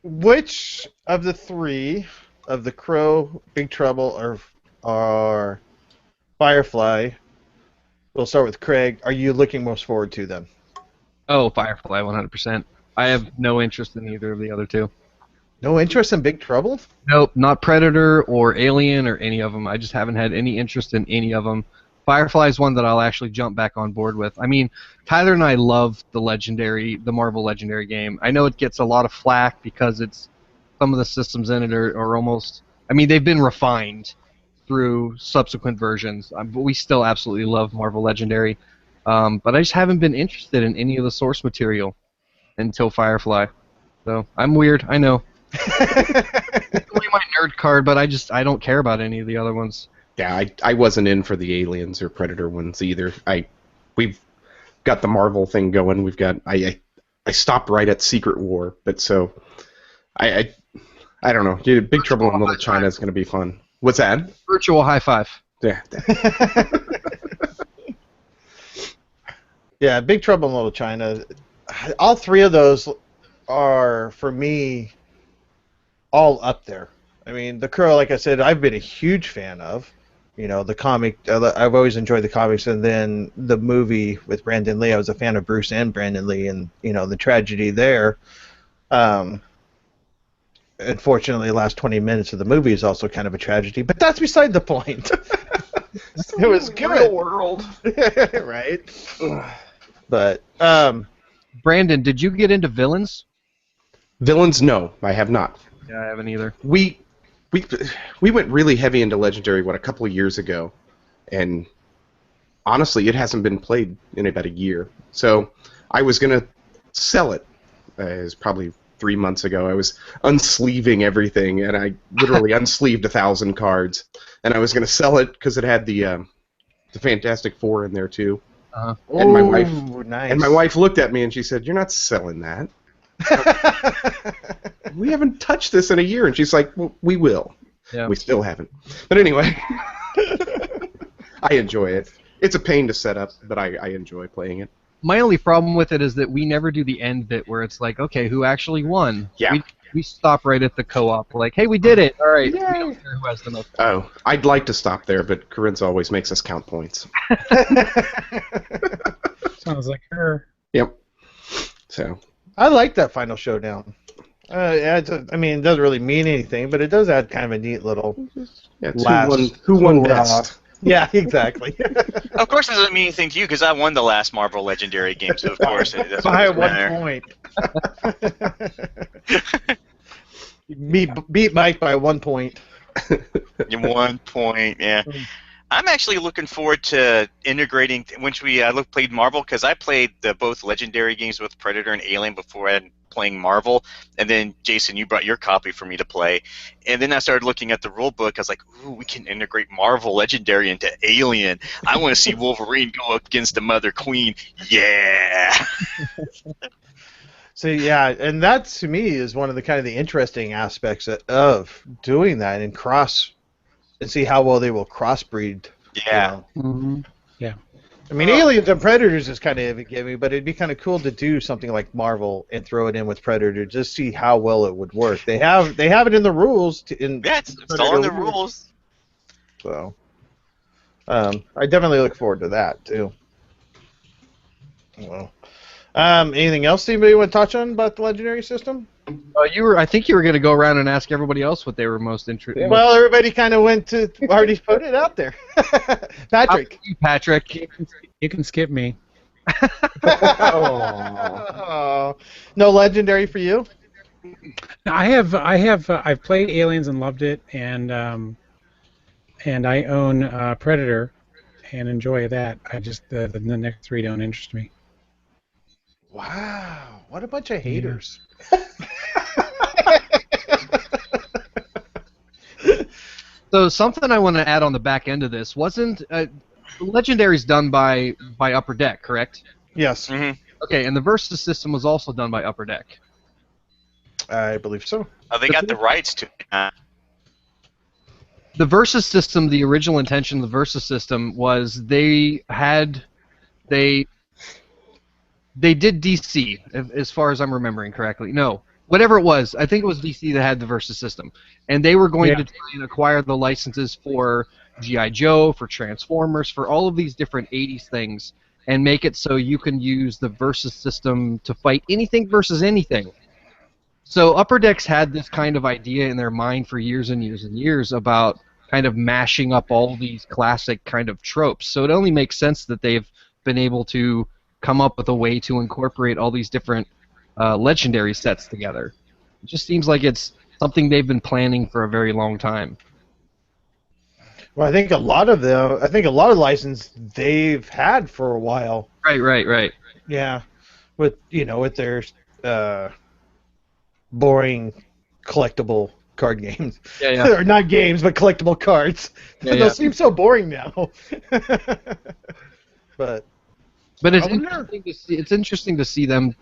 which of the 3 of the Crow, Big Trouble, or Firefly? We'll start with Craig. Are you looking most forward to them? Oh, Firefly, 100%. I have no interest in either of the other two. No interest in Big Trouble? Nope, not Predator or Alien or any of them. I just haven't had any interest in any of them. Firefly is one that I'll actually jump back on board with. I mean, Tyler and I love the Marvel Legendary game. I know it gets a lot of flack because some of the systems in it are almost... I mean, they've been refined through subsequent versions, but we still absolutely love Marvel Legendary. But I just haven't been interested in any of the source material until Firefly. So, I'm weird, I know. It's only my nerd card, but I don't care about any of the other ones. Yeah, I wasn't in for the Aliens or Predator ones either. We've got the Marvel thing going. I stopped right at Secret War, but so I don't know. Dude, Big Trouble in Little China is going to be fun. What's that? Virtual high five. Yeah. Yeah, Big Trouble in Little China. All 3 of those are, for me, all up there. I mean, The Crow, like I said, I've been a huge fan of. The comic, I've always enjoyed the comics, and then the movie with Brandon Lee, I was a fan of Bruce and Brandon Lee, and, the tragedy there. Unfortunately, the last 20 minutes of the movie is also kind of a tragedy, but that's beside the point. It was good. Real world. Right? But, Brandon, did you get into villains? Villains, no, I have not. Yeah, I haven't either. We went really heavy into Legendary, a couple of years ago, and honestly, it hasn't been played in about a year. So I was going to sell it, is probably 3 months ago. I was unsleeving everything, and I literally unsleeved 1,000 cards, and I was going to sell it because it had the Fantastic Four in there too. And my wife, nice. and my wife looked at me and she said, "You're not selling that. We haven't touched this in a year." And she's like, "Well, we will." Yeah. We still haven't. But anyway, I enjoy it. It's a pain to set up, but I enjoy playing it. My only problem with it is that we never do the end bit where it's like, okay, who actually won? Yeah. We stop right at the co-op, like, hey, we did it. All right. Yay. We don't care who has the most. Oh, I'd like to stop there, but Corinne's always makes us count points. Sounds like her. Yep. So. I like that final showdown. I mean, it doesn't really mean anything, but it does add kind of a neat little. Yeah, Last who won hurrah. best? Yeah, exactly. Of course, it doesn't mean anything to you because I won the last Marvel Legendary game, so of course it doesn't By matter. 1 point. beat Mike by 1 point. 1 point, yeah. I'm actually looking forward to integrating once we played Marvel because I played both Legendary games with Predator and Alien before I playing Marvel, and then Jason, you brought your copy for me to play, and then I started looking at the rule book. I was like, "Ooh, we can integrate Marvel Legendary into Alien. I want to see Wolverine go up against the Mother Queen. Yeah." So yeah, and that to me is one of the kind of the interesting aspects of doing that and see how well they will crossbreed. Yeah. Mm-hmm. Yeah. I mean, Aliens and Predators is kind of gimmicky, but it'd be kind of cool to do something like Marvel and throw it in with Predator, just see how well it would work. They have it in the rules. Yeah, it's all in the rules. So, I definitely look forward to that too. Well, anything else anybody want to touch on about the Legendary system? I think you were going to go around and ask everybody else what they were most interested in. Well, everybody kind of already put it out there. Patrick. Patrick. You can skip me. Oh. No Legendary for you? No, I've played Aliens and loved it, and I own Predator and enjoy that. I just the next three don't interest me. Wow, what a bunch of haters. So something I want to add on the back end of this wasn't Legendary's done by Upper Deck, correct? Yes, Mm-hmm. Okay, and the Versus system was also done by Upper Deck. I believe so. Oh, they got the rights to it. The Versus system, the original intention of the Versus system was they did DC, as far as I'm remembering correctly. No, whatever it was, I think it was DC that had the Versus system, and they were going to try and acquire the licenses for G.I. Joe, for Transformers, for all of these different 80s things, and make it so you can use the Versus system to fight anything versus anything. So Upper Decks had this kind of idea in their mind for years and years and years about kind of mashing up all these classic kind of tropes. So it only makes sense that they've been able to come up with a way to incorporate all these different Legendary sets together. It just seems like it's something they've been planning for a very long time. Well, I think a lot of license they've had for a while. Right. Yeah, with their boring collectible card games. Yeah. Or not games, but collectible cards. Yeah, Those seem so boring now. But it's I wonder- interesting to see. It's interesting to see them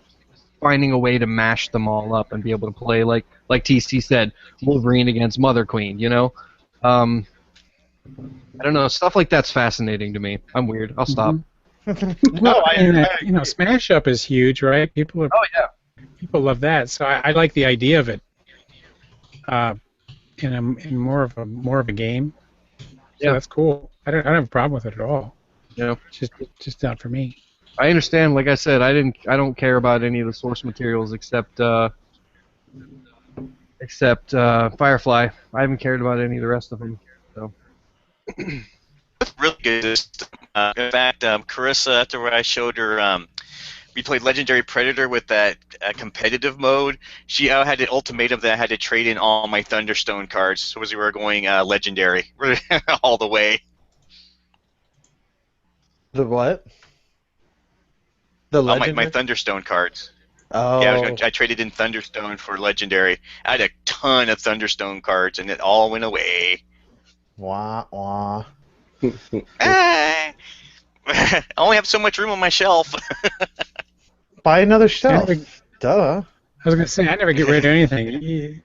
finding a way to mash them all up and be able to play like TC said, Wolverine against Mother Queen. I don't know. Stuff like that's fascinating to me. I'm weird. I'll stop. Well, Smash Up is huge, right? People love that. So I like the idea of it. In more of a game. So that's cool. I don't have a problem with it at all. It's just not for me. I understand. Like I said, I don't care about any of the source materials except Firefly. I haven't cared about any of the rest of them. So. It's really good. In fact, Carissa, after I showed her, we played Legendary Predator with that competitive mode. She had an ultimatum that I had to trade in all my Thunderstone cards, so we were going Legendary all the way. The what? The My Legendary? Thunderstone cards. Oh. I traded in Thunderstone for Legendary. I had a ton of Thunderstone cards, and it all went away. Wah, wah. Ah. I only have so much room on my shelf. Buy another I shelf. never- Duh. I was gonna say I never get rid of anything.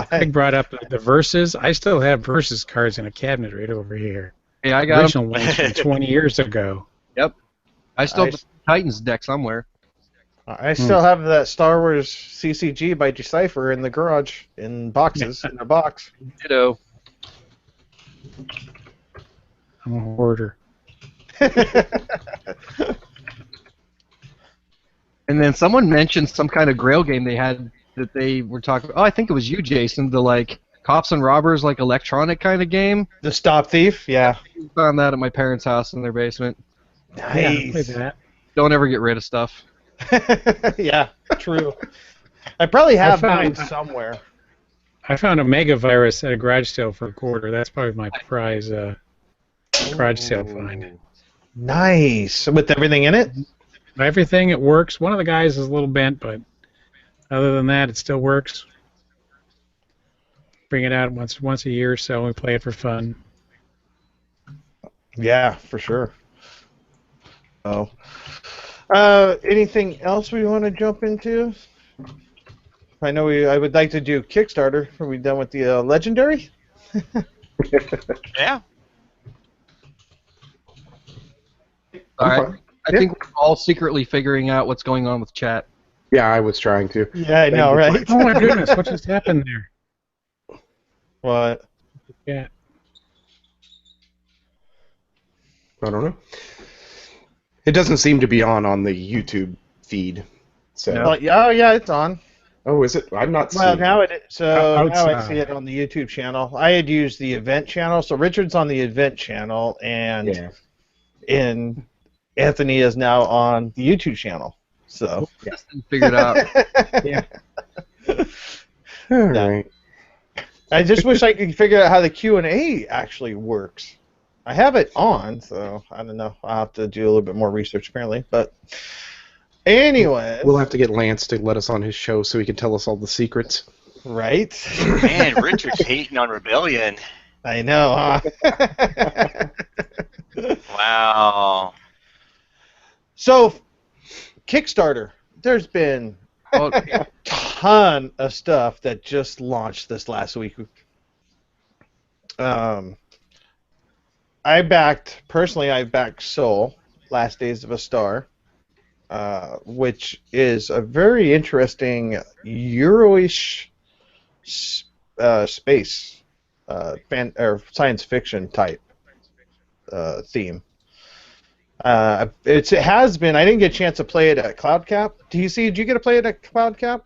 Craig brought up the Versus. I still have Versus cards in a cabinet right over here. Yeah, I got 'em. Original ones from 20 years ago. I still have the Titans deck somewhere. I still have that Star Wars CCG by Decipher in the garage in boxes in a box. Ditto. I'm a hoarder. And then someone mentioned some kind of Grail game they had that they were talking. Oh, I think it was you, Jason. The like cops and robbers, like electronic kind of game. The Stop Thief, yeah. I found that at my parents' house in their basement. Yeah, I played Nice. that. Don't ever get rid of stuff. Yeah, true. I probably have mine found- somewhere. I found a mega virus at a garage sale for $1. That's probably my prize garage sale find. Nice. With everything in it? Everything, it works. One of the guys is a little bent, but other than that, it still works. Bring it out once a year or so. We play it for fun. Yeah, for sure. Oh. Anything else we want to jump into? I know I would like to do Kickstarter. Are we done with the Legendary? Yeah. All right. I think we're all secretly figuring out what's going on with chat. Yeah, I was trying to. Yeah, I know, right? Oh my goodness, what just happened there? What? Yeah. I don't know. It doesn't seem to be on the YouTube feed. So. No. Oh, yeah, it's on. Oh, is it? I'm not Well, seeing. now now I Outside. see it on the YouTube channel. I had used the event channel, so Richard's on the event channel, and Yeah. Anthony is now on the YouTube channel. So Justin figured out. yeah. All right. I just wish I could figure out how the Q&A actually works. I have it on, so I don't know. I'll have to do a little bit more research apparently. But anyway, We'll have to get Lance to let us on his show so he can tell us all the secrets. right? Man, Richard's hating on Rebellion. I know, huh? Wow. So, Kickstarter. There's been Oh, a ton of stuff that just launched this last week. I backed Soul, Last Days of a Star, which is a very interesting Euro-ish space or science fiction type theme. It has been. I didn't get a chance to play it at CloudCap. DC, did you get to play it at CloudCap?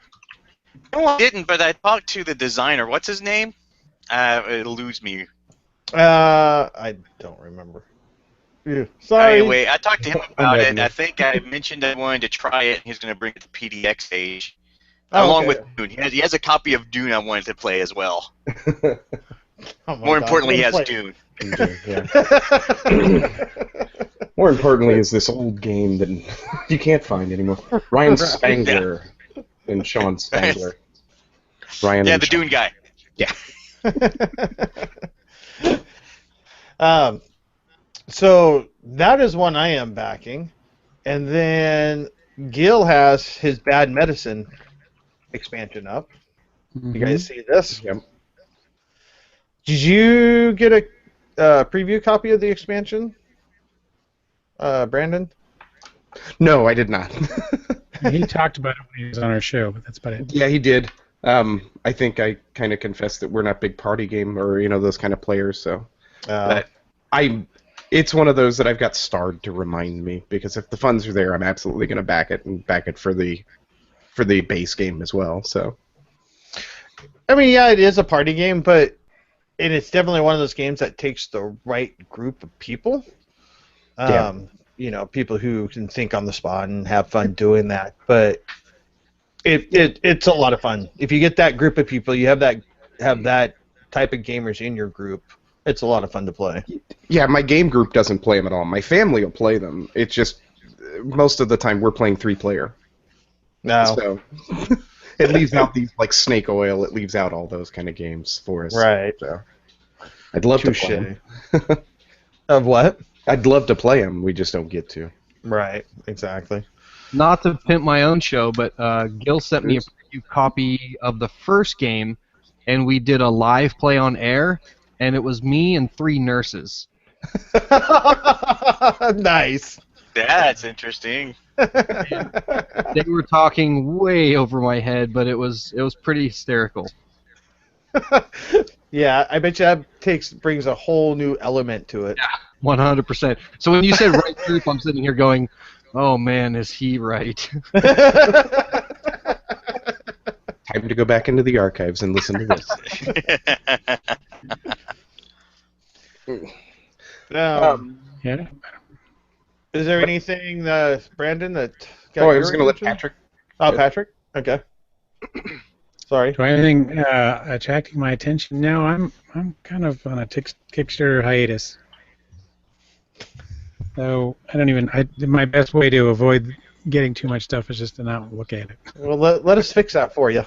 No, I didn't, but I talked to the designer. What's his name? It eludes me. I don't remember. Yeah, sorry. Anyway, I talked to him about it. Imagine. I think I mentioned I wanted to try it, and he's going to bring it to PDX stage. Oh, Along okay. with Dune. He has a copy of Dune I wanted to play as well. Oh my More God, importantly, he has play- Dune. Yeah. More importantly, is this old game that you can't find anymore. Ryan Spangler and Sean Spangler. Ryan. Yeah, and the Sean. Dune guy. So that is one I am backing, and then Gil has his Bad Medicine expansion up. You guys see this? Yep. Did you get a preview copy of the expansion, Brandon? No, I did not. He talked about it when he was on our show, but that's about it. Yeah, he did. I think I kind of confessed that we're not big party game or those kind of players. So but it's one of those that I've got starred to remind me, because if the funds are there, I'm absolutely going to back it and back it for the base game as well. So I mean, yeah, it is a party game, and it's definitely one of those games that takes the right group of people. Yeah. People who can think on the spot and have fun doing that. But it's a lot of fun. If you get that group of people, you have that type of gamers in your group. It's a lot of fun to play. yeah, my game group doesn't play them at all. My family will play them. It's just most of the time we're playing 3-player. No. So it leaves out these like Snake Oil. It leaves out all those kind of games for us. Right. So I'd love Touche. to play 'em. Of what? I'd love to play them. We just don't get to. Right. Exactly. Not to pimp my own show, but Gil sent me a preview copy of the first game, and we did a live play on air, and it was me and 3 nurses. Nice. That's interesting. They were talking way over my head, but it was pretty hysterical. Yeah, I bet you that brings a whole new element to it. 100%. So when you said right group, I'm sitting here going, "Oh man, is he right?" Time to go back into the archives and listen to this. Yeah. Is there anything, Brandon, that got Oh, I your was going to let attention? Patrick. Oh, Patrick? Okay. Sorry. Do I have anything attracting my attention? No, I'm kind of on a Kickstarter hiatus. So I don't even. My best way to avoid getting too much stuff is just to not look at it. Well, let us fix that for you.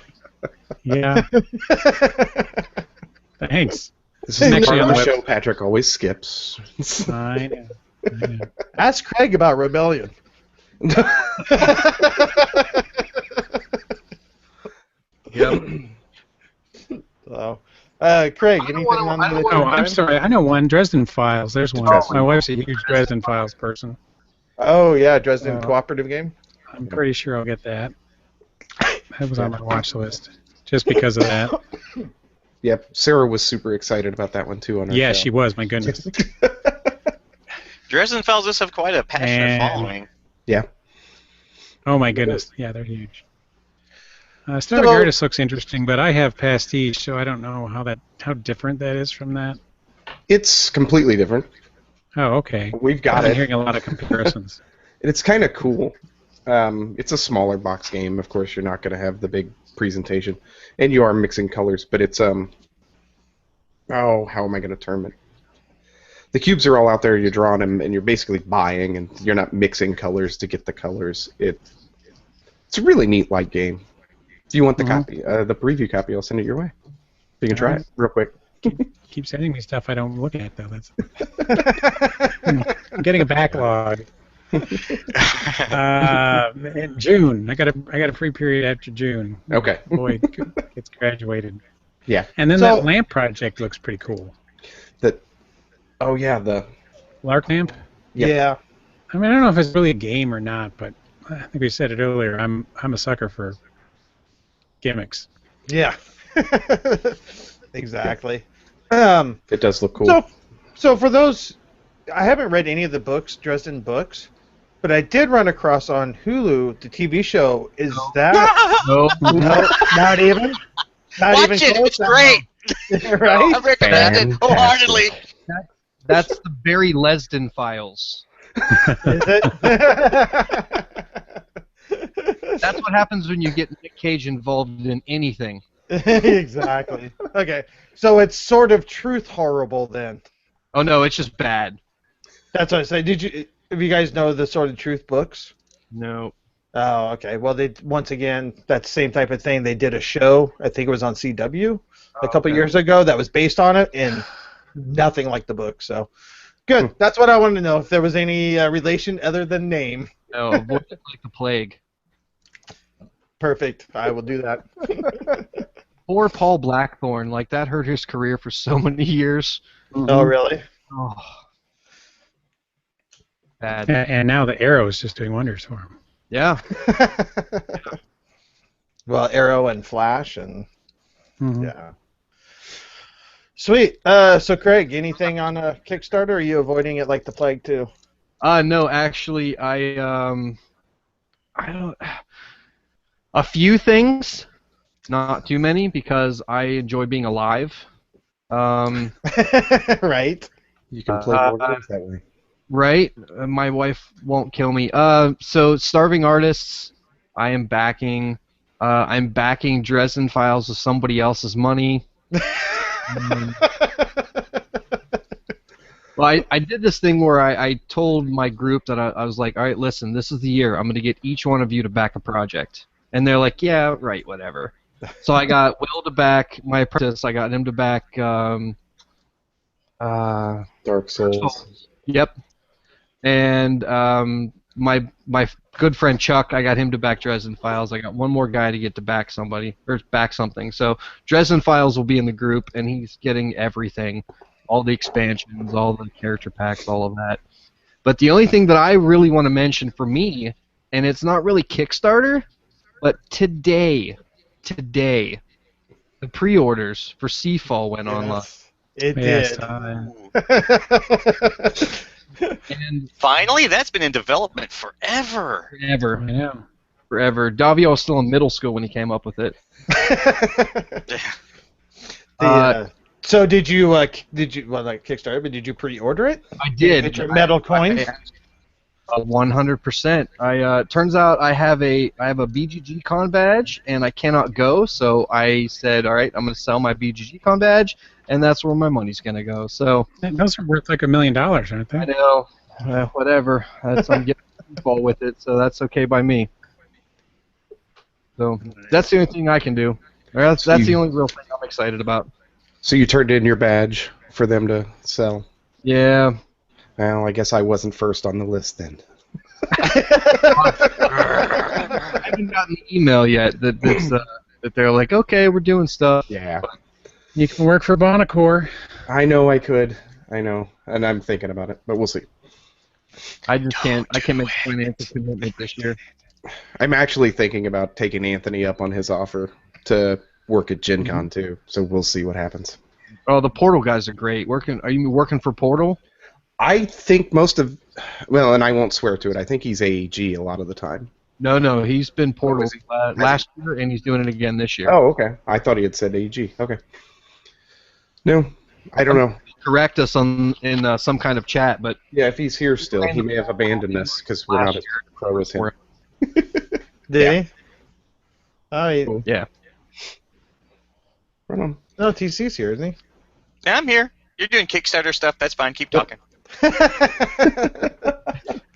Yeah. Thanks. This is Actually actually on on the the show Patrick always skips. I know. Ask Craig about Rebellion. Yep. So, Craig, anything on the Oh, I'm sorry. I know one. Dresden Files. There's one. My wife's a huge Dresden Files person. Oh, yeah, Dresden cooperative game? I'm pretty sure I'll get that. That was on my watch list. Just because of that. Yep, Sarah was super excited about that one too on our Yeah, show. she was. My goodness. Dresden Files just have quite a passionate following. Yeah. Oh my goodness. Yeah, they're huge. Stomach Artist looks interesting, but I have Pastiche, so I don't know how different that is from that. It's completely different. Oh, okay. We've got I've been it. hearing a lot of comparisons. It's kind of cool. It's a smaller box game. Of course, you're not going to have the big presentation, and you are mixing colors. But it's oh, how am I going to term it? The cubes are all out there. You're drawing them, and you're basically buying, and you're not mixing colors to get the colors. It's a really neat light game. If you want the copy, the preview copy, I'll send it your way. You can try it real quick. Keep sending me stuff I don't look at though. That's I'm getting a backlog. In June, I got a free period after June. Okay. Boy, it's graduated. Yeah. And then that lamp project looks pretty cool. Oh yeah, the Lark lamp. Yeah. I mean, I don't know if it's really a game or not, but I think we said it earlier. I'm a sucker for gimmicks. Yeah. Exactly. it does look cool. So for those, I haven't read any of the books, Dresden books, but I did run across on Hulu the TV show. Is that No. no, not even? Not Watch even it. close? It's great. Right? I recommend it wholeheartedly. That's the Barry Lesden Files. Is it? That's what happens when you get Nick Cage involved in anything. Exactly. Okay, so it's sort of truth horrible then. Oh no, it's just bad. That's what I say. If you guys know the Sort of Truth books? No. Oh, okay. Well, once again, that same type of thing. They did a show. I think it was on CW a couple years ago that was based on it, and nothing like the book. So, good. That's what I wanted to know. If there was any relation other than name. No, avoid it like the plague. Perfect. I will do that. Poor Paul Blackthorne. Like, that hurt his career for so many years. Oh, really? Oh. Bad. And now the Arrow is just doing wonders for him. Yeah. Well, Arrow and Flash and Mhm. yeah. Sweet. So Craig, anything on a Kickstarter? Or are you avoiding it like the plague too? No, actually, I don't. A few things, not too many, because I enjoy being alive. Right. You can play more games that way. Right? My wife won't kill me. So Starving Artists, I am backing. I'm backing Dresden Files with somebody else's money. Well, I did this thing where I told my group that I was like, all right, listen, this is the year. I'm going to get each one of you to back a project. And they're like, yeah, right, whatever. So I got Will to back my apprentice. I got him to back. Dark Souls. Yep. And my good friend Chuck, I got him to back Dresden Files. I got one more guy to get to back somebody or back something. So Dresden Files will be in the group, and he's getting everything, all the expansions, all the character packs, all of that. But the only thing that I really want to mention for me, and it's not really Kickstarter, but today, the pre-orders for Seafall went online. It Yes, did. And Finally, that's been in development forever. forever. I know. Forever. Davio was still in middle school when he came up with it. So did you like Kickstarter? But did you pre-order it? I did. Get your metal coins. 100%. Turns out I have a BGG con badge and I cannot go, so I said, all right, I'm going to sell my BGG con badge, and that's where my money's going to go. So Those are worth like $1 million, aren't they? I know, whatever. I'm getting ball with it, so that's okay by me. So that's the only thing I can do. Or that's the only real thing I'm excited about. So you turned in your badge for them to sell. Yeah. Well, I guess I wasn't first on the list then. I haven't gotten the email yet that they're like, okay, we're doing stuff. Yeah. You can work for Bonacore. I know I could. I know. And I'm thinking about it, but we'll see. I just can't. I can't make a financial commitment this year. I'm actually thinking about taking Anthony up on his offer to work at Gen Con too, so we'll see what happens. Oh, the Portal guys are great. Are you working for Portal? I think and I won't swear to it, I think he's AEG a lot of the time. No, he's been Portal is he? last year, and he's doing it again this year. Oh, okay. I thought he had said AEG. Okay. No, I don't know. Correct us in some kind of chat, but Yeah, if he's here still, he may have abandoned us because we're not as pro as him. Did he? Oh, yeah. Right on. no, TC's here, isn't he? Yeah, I'm here. You're doing Kickstarter stuff. That's fine. Keep talking. The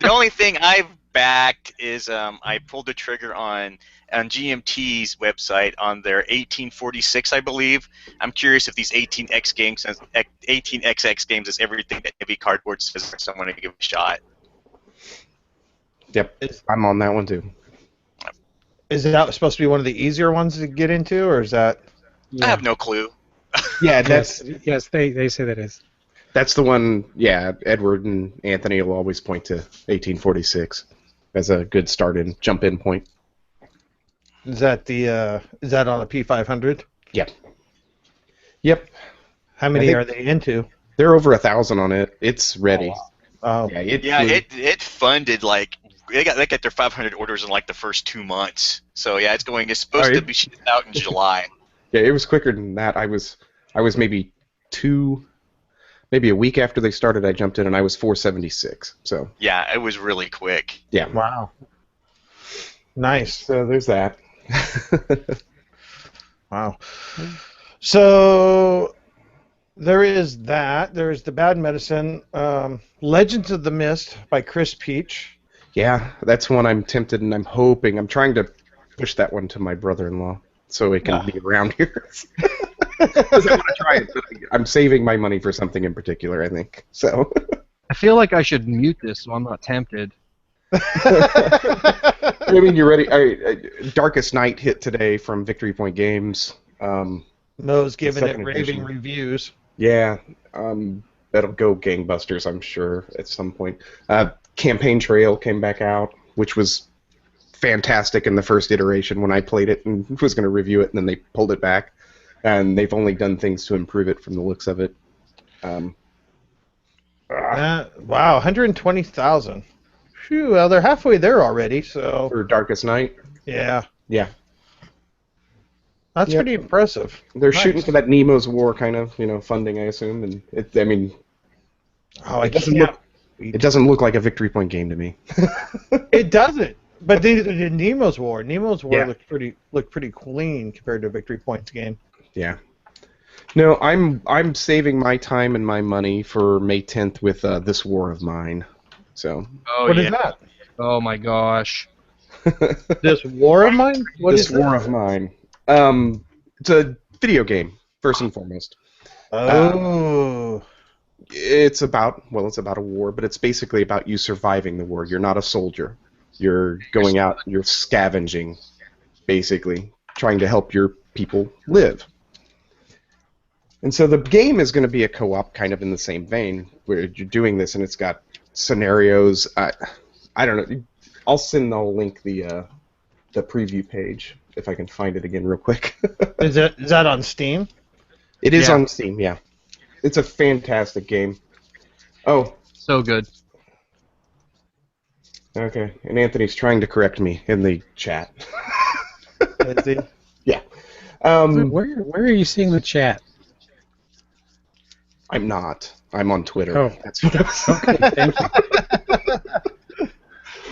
only thing I've backed is I pulled the trigger on GMT's website on their 1846, I believe. I'm curious if these 18XX games is everything that Heavy Cardboard says. So I'm going to give it a shot. Yep, I'm on that one too. Is that supposed to be one of the easier ones to get into, or is that? I have no clue. Yeah, that's Yes, they say that is. that's the one. Yeah, Edward and Anthony will always point to 1846 as a good jump in point. Is that is that on a P500? Yep. Yep. How many are they into? They're over 1,000 on it. It's ready. Oh, Yeah, it funded like they got their 500 orders in like the first 2 months. So yeah, it's supposed to be shipped out in July. Yeah, it was quicker than that. I was maybe a week after they started. I jumped in and I was 476. So Yeah, it was really quick. yeah. wow. Nice. So there's that. Wow. So there is that. There's the Bad Medicine. Legends of the Mist by Chris Peach. Yeah, that's one I'm tempted and I'm hoping. I'm trying to push that one to my brother-in-law so it can be around here. Because I want to try it, but I'm saving my money for something in particular, I think. So. I feel like I should mute this so I'm not tempted. I mean, you're ready. Darkest Night hit today from Victory Point Games. Mo's giving it Second raving edition. reviews. Yeah, that'll go gangbusters, I'm sure, at some point. Campaign Trail came back out, which was fantastic in the first iteration when I played it and was going to review it, and then they pulled it back. And they've only done things to improve it from the looks of it. Wow, 120,000. Phew, well, they're halfway there already, so... For Darkest Night? Yeah. Yeah. That's pretty impressive. They're Nice. shooting for that Nemo's War kind of, funding, I assume, and it doesn't look like a Victory Point game to me. It doesn't. But the Nemo's War Yeah. looked pretty clean compared to Victory Point's game. Yeah. No, I'm saving my time and my money for May 10th with This War of Mine. So. Oh, What yeah. is that? Oh my gosh. This War of Mine? What This is War that? of Mine. It's a video game, first and foremost. Oh. It's about a war, but it's basically about you surviving the war. You're not a soldier. You're going out, you're scavenging, basically, trying to help your people live. And so the game is going to be a co-op, kind of in the same vein, where you're doing this, and it's got scenarios. I don't know. I'll link the preview page if I can find it again real quick. Is that on Steam? It is Yeah. on Steam, yeah. It's a fantastic game. Oh, So good. okay. And Anthony's trying to correct me in the chat. Is he? Yeah. Where are you seeing the chat? I'm not. I'm on Twitter. Oh. That's what I was. Okay, thank you.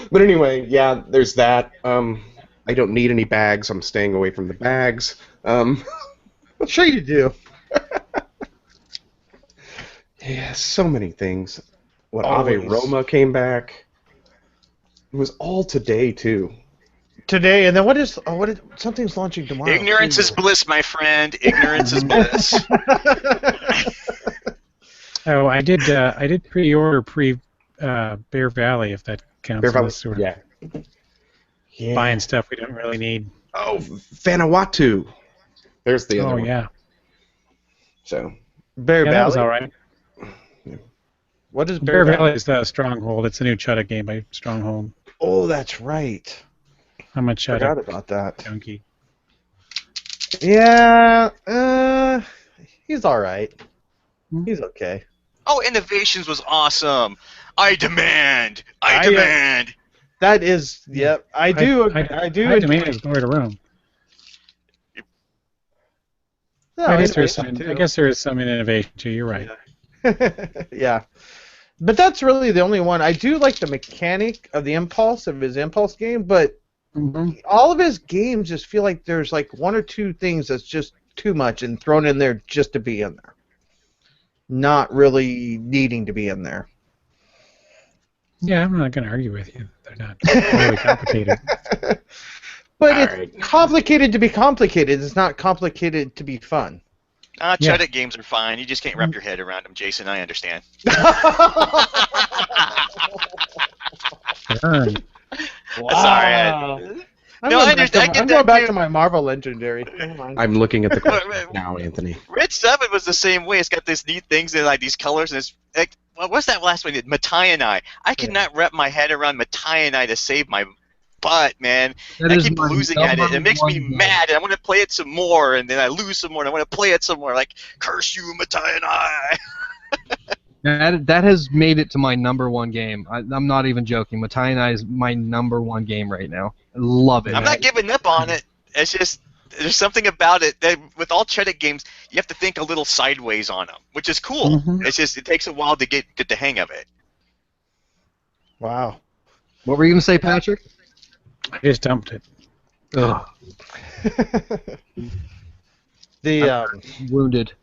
But anyway, yeah, there's that. I don't need any bags. I'm staying away from the bags. Sure you do. Yeah, so many things. What Always. Ave Roma came back. It was all today too. Today, and then what is something's launching tomorrow? Ignorance is bliss, my friend. Ignorance is bliss. Oh, I did pre-order Bear Valley, if that counts. Bear Valley, as sort of yeah. Yeah. buying stuff we don't really need. Oh, Vanuatu. There's the other Oh one. yeah, So, Bear yeah, that was Valley. all right. What is Bear Bear Valley is the Stronghold. It's a new Chudda game by Stronghold. Oh, that's right. I'm a Forgot Chudda about that. junkie. Yeah, he's all right. He's okay. Oh, Innovations was awesome. I demand. I I, demand. That is, yep. I do. I demand is Glory to Rome. No, I guess there is some innovation too. You're right. Yeah. But that's really the only one. I do like the mechanic of his Impulse game, but Mhm. all of his games just feel like there's like one or two things that's just too much and thrown in there just to be in there. Not really needing to be in there. Yeah, I'm not going to argue with you. They're not really complicated. But All it's right. complicated to be complicated. It's not complicated to be fun. Yeah. Chudda games are fine. You just can't wrap your head around them, Jason. I understand. Burn. Wow. I'm No, I going back to understand. I my- get I'm that going back too. to my Marvel Legendary. Never mind. I'm looking at the question now, Anthony. Red 7 was the same way. It's got these neat things and like these colors, and it's like, what's that last one? Metaionai. I cannot wrap my head around Metaionai to save my butt, man. That I is keep my losing at it. number It makes me one game. mad, and I want to play it some more, and then I lose some more, and I want to play it some more. Like, curse you, Metaionai. That has made it to my number one game. I'm not even joking. Matayanai is my number one game right now. I love it. I'm not giving up on it. It's just there's something about it that with all Chuddick games, you have to think a little sideways on them, which is cool. Mhm. It's just it takes a while to get the hang of it. Wow. What were you going to say, Patrick? I just dumped it. Ugh, wounded.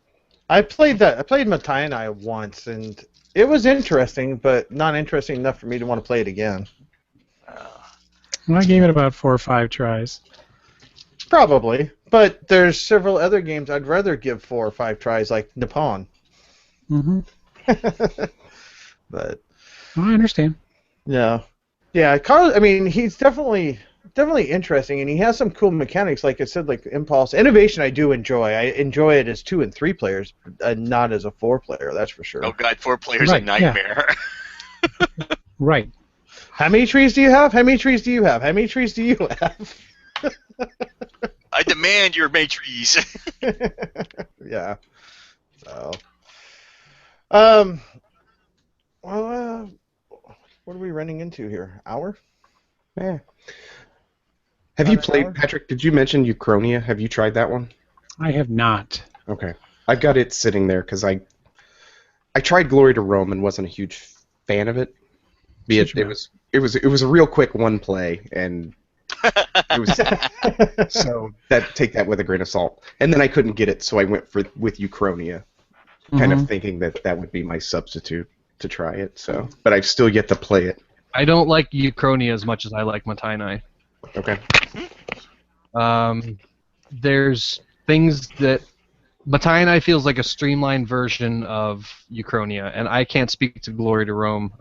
I played Mataionai once, and it was interesting, but not interesting enough for me to want to play it again. Well, I gave it about 4 or 5 tries. Probably, but there's several other games I'd rather give 4 or 5 tries, like Nippon. Mm-hmm. But Well, I understand. yeah, Carl. I mean, he's definitely interesting, and he has some cool mechanics. Like I said, like Impulse Innovation. I do enjoy. I enjoy it as 2 and 3 players, not as a 4 player. That's for sure. Oh god, 4 players Right, a nightmare. Right. How many trees do you have? How many trees do you have? How many trees do you have? I demand your matrices. Yeah. So. Well, what are we running into here? Hour? Yeah. Have you played, Patrick, did you mention Uchronia? Have you tried that one? I have not. Okay. I've got it sitting there because I tried Glory to Rome and wasn't a huge fan of it. It was a real quick one play, and it was so take that with a grain of salt. And then I couldn't get it, so I went with Uchronia, kind of thinking that would be my substitute to try it. So, but I've still yet to play it. I don't like Uchronia as much as I like Matayanai. Okay. There's things that Matai feels like a streamlined version of Uchronia, and I can't speak to Glory to Rome.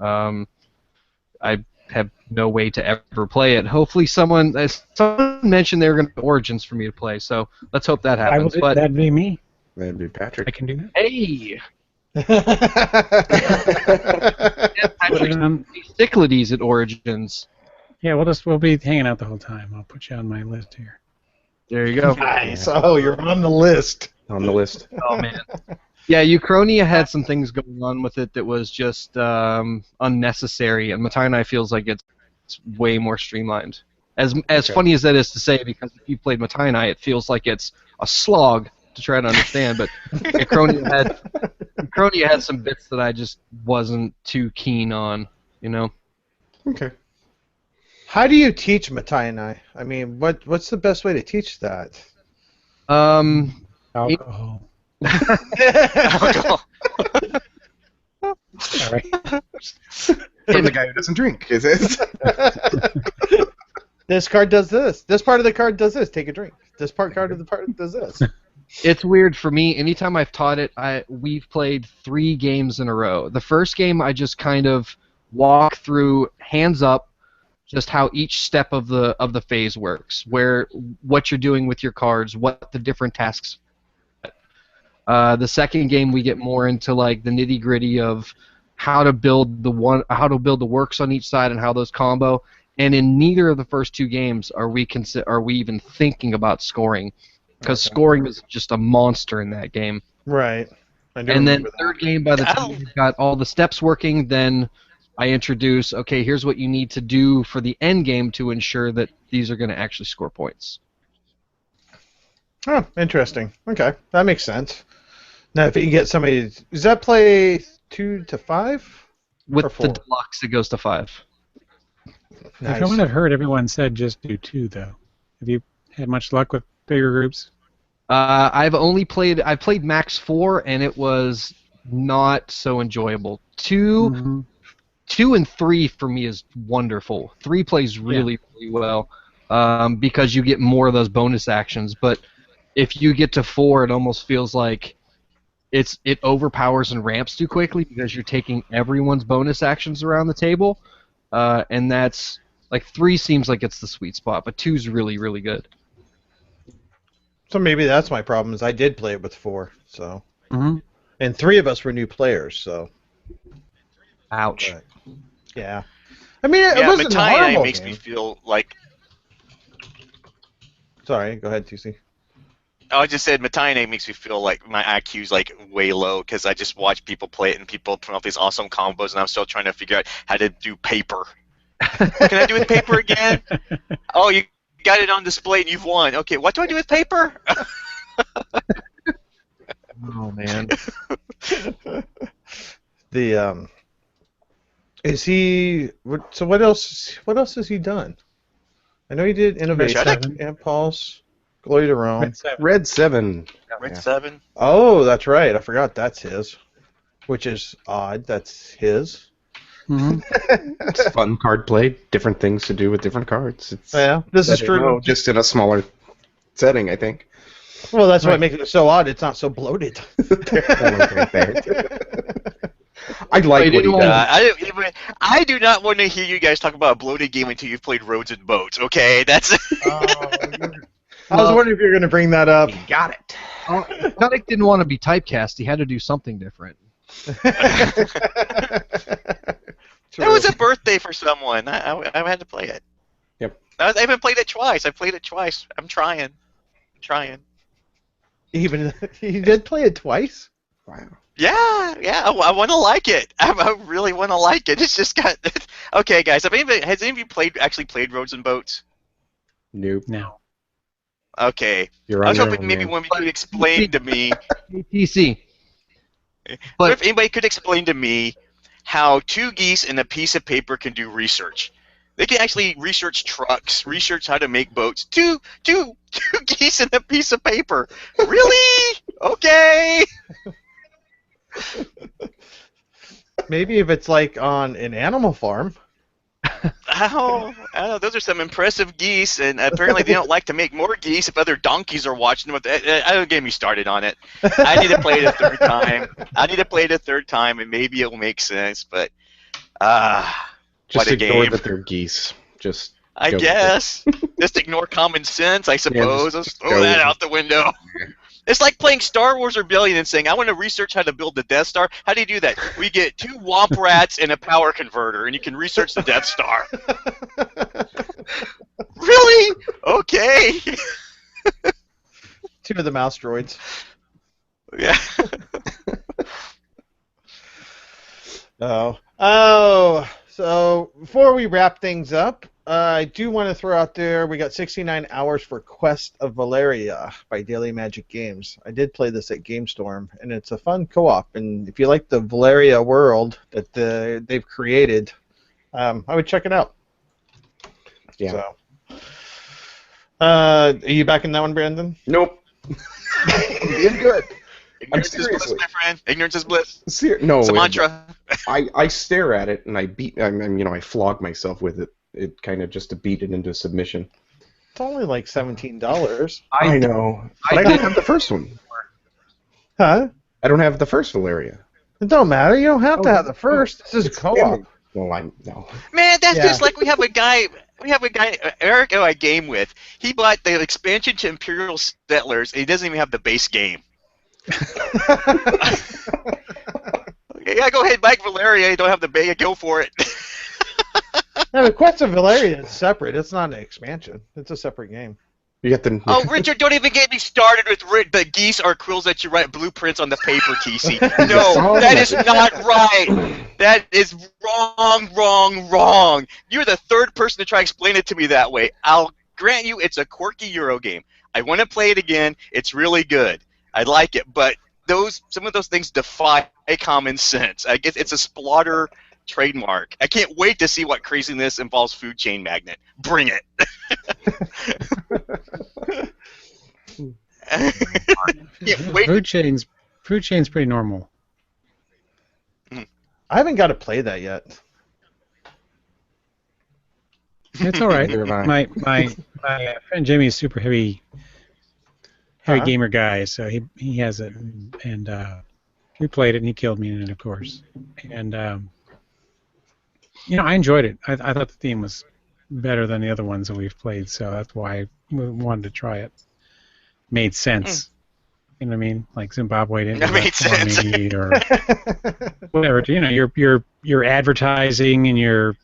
I have no way to ever play it. Hopefully, someone mentioned they were going to Origins for me to play, so let's hope that I will. happens. But That'd be me. That'd be I Patrick. can do that. hey, Put it on. Cyclades at Origins. Yeah, we'll be hanging out the whole time. I'll put you on my list here. There you go. Nice. Oh, you're on the list. On the list. Oh man. Yeah, Uchronia had some things going on with it that was just unnecessary, and Matai feels like it's way more streamlined. As funny as that is to say, because if you played Matai, it feels like it's a slog to try to understand. But Uchronia had some bits that I just wasn't too keen on, you know. Okay. How do you teach Matai? I mean, what's the best way to teach that? Alcohol. Alcohol. Sorry. From the guy who doesn't drink, is it? This card does this. This part of the card does this. Take a drink. This card of the part does this. It's weird for me. Anytime I've taught it, we've played 3 games in a row. The first game, I just kind of walk through, hands up, just how each step of the phase works, what you're doing with your cards, what the different tasks. The second game, we get more into like the nitty gritty of how to build the works on each side and how those combo. And in neither of the first 2 games are we even thinking about scoring, because scoring is just a monster in that game. Right. And then third game, by the time you've got all the steps working, then I introduce, okay, here's what you need to do for the end game to ensure that these are going to actually score points. Oh, interesting. Okay, that makes sense. Now, if you get somebody, does that play 2 to 5? With or 4? the deluxe, it goes to 5. Nice. From what I've heard, everyone said just do 2, though. Have you had much luck with bigger groups? I've played max 4, and it was not so enjoyable. 2 and 3 for me is wonderful. 3 plays really well because you get more of those bonus actions. But if you get to 4, it almost feels like it overpowers and ramps too quickly because you're taking everyone's bonus actions around the table, and that's like 3 seems like it's the sweet spot, but 2's really, really good. So maybe that's my problem. Is I did play it with 4, so and 3 of us were new players, so. Ouch. But, yeah. I mean, it wasn't a Matai horrible makes game. me feel like. Sorry, go ahead, TC. I just said Matai makes me feel like my IQ's like way low because I just watch people play it and people put off these awesome combos and I'm still trying to figure out how to do paper. What can I do with paper again? Oh, you got it on display and you've won. Okay, what do I do with paper? Oh man. Is he? So what else? What else has he done? I know he did Innovation, Impulse, Glory to Rome, Red 7. Red 7. Oh, that's right. I forgot that's his, which is odd. That's his. It's fun card play. Different things to do with different cards. It's, Yeah, this is true. Just in a smaller setting, I think. Well, that's what makes it so odd. It's not so bloated. I like what he does. I do not want to hear you guys talk about a bloated game until you've played Roads and Boats. Okay, that's. I was wondering if you were going to bring that up. Got it. Kotick didn't want to be typecast. He had to do something different. That was a birthday for someone. I had to play it. Yep. I haven't played it twice. I played it twice. I'm trying. Even he did play it twice. Wow. Yeah. I want to like it. I really want to like it. It's just got. Okay, guys. Has any of you actually played Roads and Boats? Nope. No. Okay. You're I was on your hoping own, maybe man. one of you could explain to me. TC. But if anybody could explain to me how 2 geese and a piece of paper can do research. They can actually research trucks, research how to make boats. Two geese and a piece of paper. Really? Okay. Maybe if it's like on an Animal Farm. Oh, I don't know. Those are some impressive geese, and apparently they don't like to make more geese if other donkeys are watching them. Don't get me started on it. I need to play it a third time. And maybe it will make sense. But Just what a ignore game! that they're geese. Just I go with it. guess just ignore common sense. I suppose. Let's throw go that with out the window. It's like playing Star Wars Rebellion and saying, I want to research how to build the Death Star. How do you do that? We get 2 Womp Rats and a power converter, and you can research the Death Star. Really? Okay. 2 of the mouse droids. Yeah. So before we wrap things up, I do want to throw out there, we got 69 hours for Quest of Valeria by Daily Magic Games. I did play this at GameStorm, and it's a fun co-op, and if you like the Valeria world that they've created, I would check it out. Yeah. So, are you back in that one, Brandon? Nope. You're good. Ignorance is bliss, my friend. Ignorance is bliss. No. It's a mantra. I stare at it and I flog myself with it. It kind of just to beat it into submission. It's only like $17. I know. But I don't have the first one. Huh? I don't have the first Valeria. It don't matter. You don't have to have the first. This is co-op. Well, no. Man, that's Yeah. just like we have a guy, Eric, who I game with. He bought the expansion to Imperial Settlers, and he doesn't even have the base game. Yeah, go ahead, Mike Valeria. You don't have the beta, go for it. No, the Quest of Valeria is separate. It's not an expansion. It's a separate game. You got the. Oh, Richard, don't even get me started with the geese are quills that you write blueprints on the paper, TC. No, that is not right. That is wrong. You're the third person to try to explain it to me that way. I'll grant you it's a quirky Euro game. I want to play it again. It's really good. I like it, but some of those things defy common sense. I guess it's a Splotter trademark. I can't wait to see what craziness involves Food Chain Magnet. Bring it. Can't wait. Food chain's pretty normal. I haven't got to play that yet. It's all right. Neither have I. My friend Jimmy is super heavy Uh-huh. gamer guy, so he has it, and we played it, and he killed me in it, of course. And I enjoyed it. I thought the theme was better than the other ones that we've played, so that's why I wanted to try it. Made sense. You know what I mean? Like Zimbabwe didn't That made sense. for me, or whatever. You know, you're advertising and you're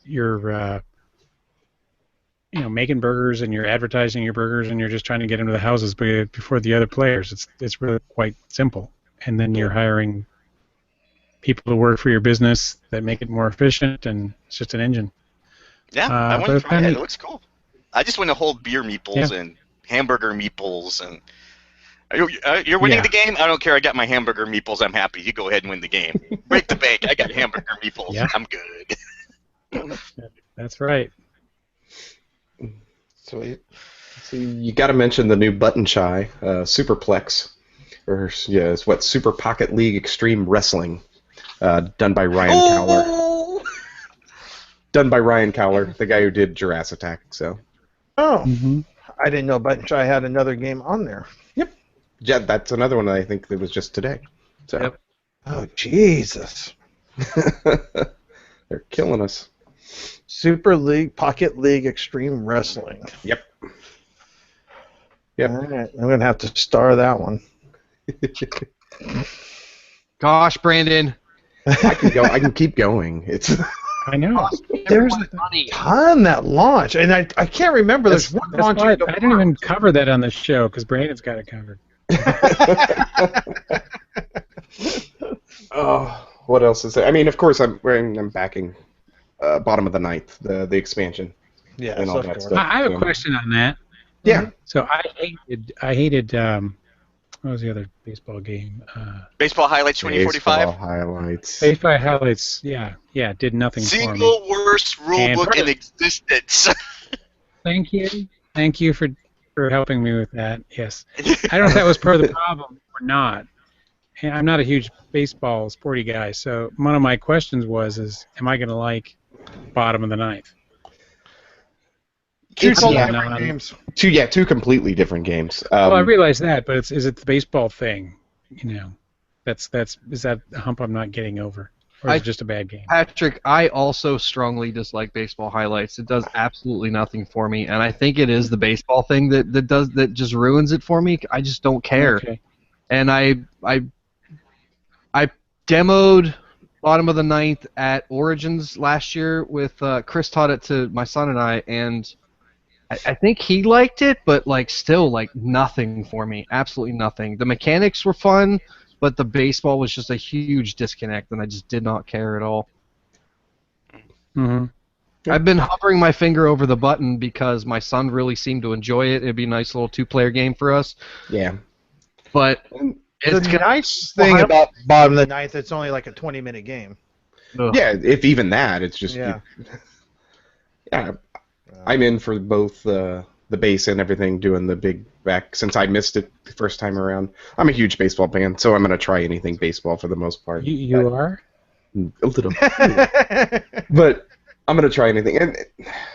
making burgers and you're advertising your burgers and you're just trying to get into the houses before the other players. It's really quite simple. And then you're hiring people to work for your business that make it more efficient, and it's just an engine. Yeah, I but want it's to try it. kinda- It looks cool. I just want to hold beer meeples and hamburger meeples and. You're winning Yeah. the game? I don't care. I got my hamburger meeples. I'm happy. You go ahead and win the game. Break the bank. I got hamburger meeples. Yeah. I'm good. That's right. Sweet. So you got to mention the new Button Shy, Superplex, it's what Super Pocket League Extreme Wrestling, done by Ryan Cowler. Done by Ryan Cowler, the guy who did Jurassic Attack. So. Oh, Mm-hmm. I didn't know Button Shy had another game on there. Yeah, that's another one that I think that was just today. So. Yep. Oh, Jesus. They're killing us. Super League, Pocket League, Extreme Wrestling. Yep. All right, I'm going to have to star that one. Gosh, Brandon. I can keep going. It's. I know. There's money. a ton that launch, and I can't remember. There's one That's launch. why I didn't even cover that on the show because Brandon's got it covered. Oh, what else is there? I mean, of course, I'm backing bottom of the ninth, the expansion. Yes, and all of that course. stuff. I have a question on that. Yeah. So I hated what was the other baseball game? Baseball Highlights 2045. Baseball highlights. Baseball highlights. Yeah, did nothing for me. Single worst rule And book in perfect. existence. Thank you for helping me with that. Yes, I don't know if that was part of the problem or not. And I'm not a huge baseball sporty guy, so one of my questions was, am I going to like bottom of the ninth? Two It's totally yeah, different no, games. two completely different games. well, I realize that, but is it the baseball thing? Is that a hump I'm not getting over, or is I it just a bad game? Patrick, I also strongly dislike baseball highlights. It does absolutely nothing for me, and I think it is the baseball thing that just ruins it for me. I just don't care. Okay. And I demoed bottom of the ninth at Origins last year with Chris taught it to my son and and I think he liked it, but still nothing for me. Absolutely nothing. The mechanics were fun, but the baseball was just a huge disconnect, and I just did not care at all. Mm-hmm. I've been hovering my finger over the button because my son really seemed to enjoy it. It'd be a nice little two-player game for us. Yeah. But The it's nice thing about bottom of the ninth, it's only like a 20-minute game. Ugh. Yeah, if even that, it's just Yeah. yeah. I'm in for both the base and everything, doing the big back. Since I missed it the first time around, I'm a huge baseball fan, so I'm gonna try anything baseball for the most part. You are? A little, but I'm gonna try anything, and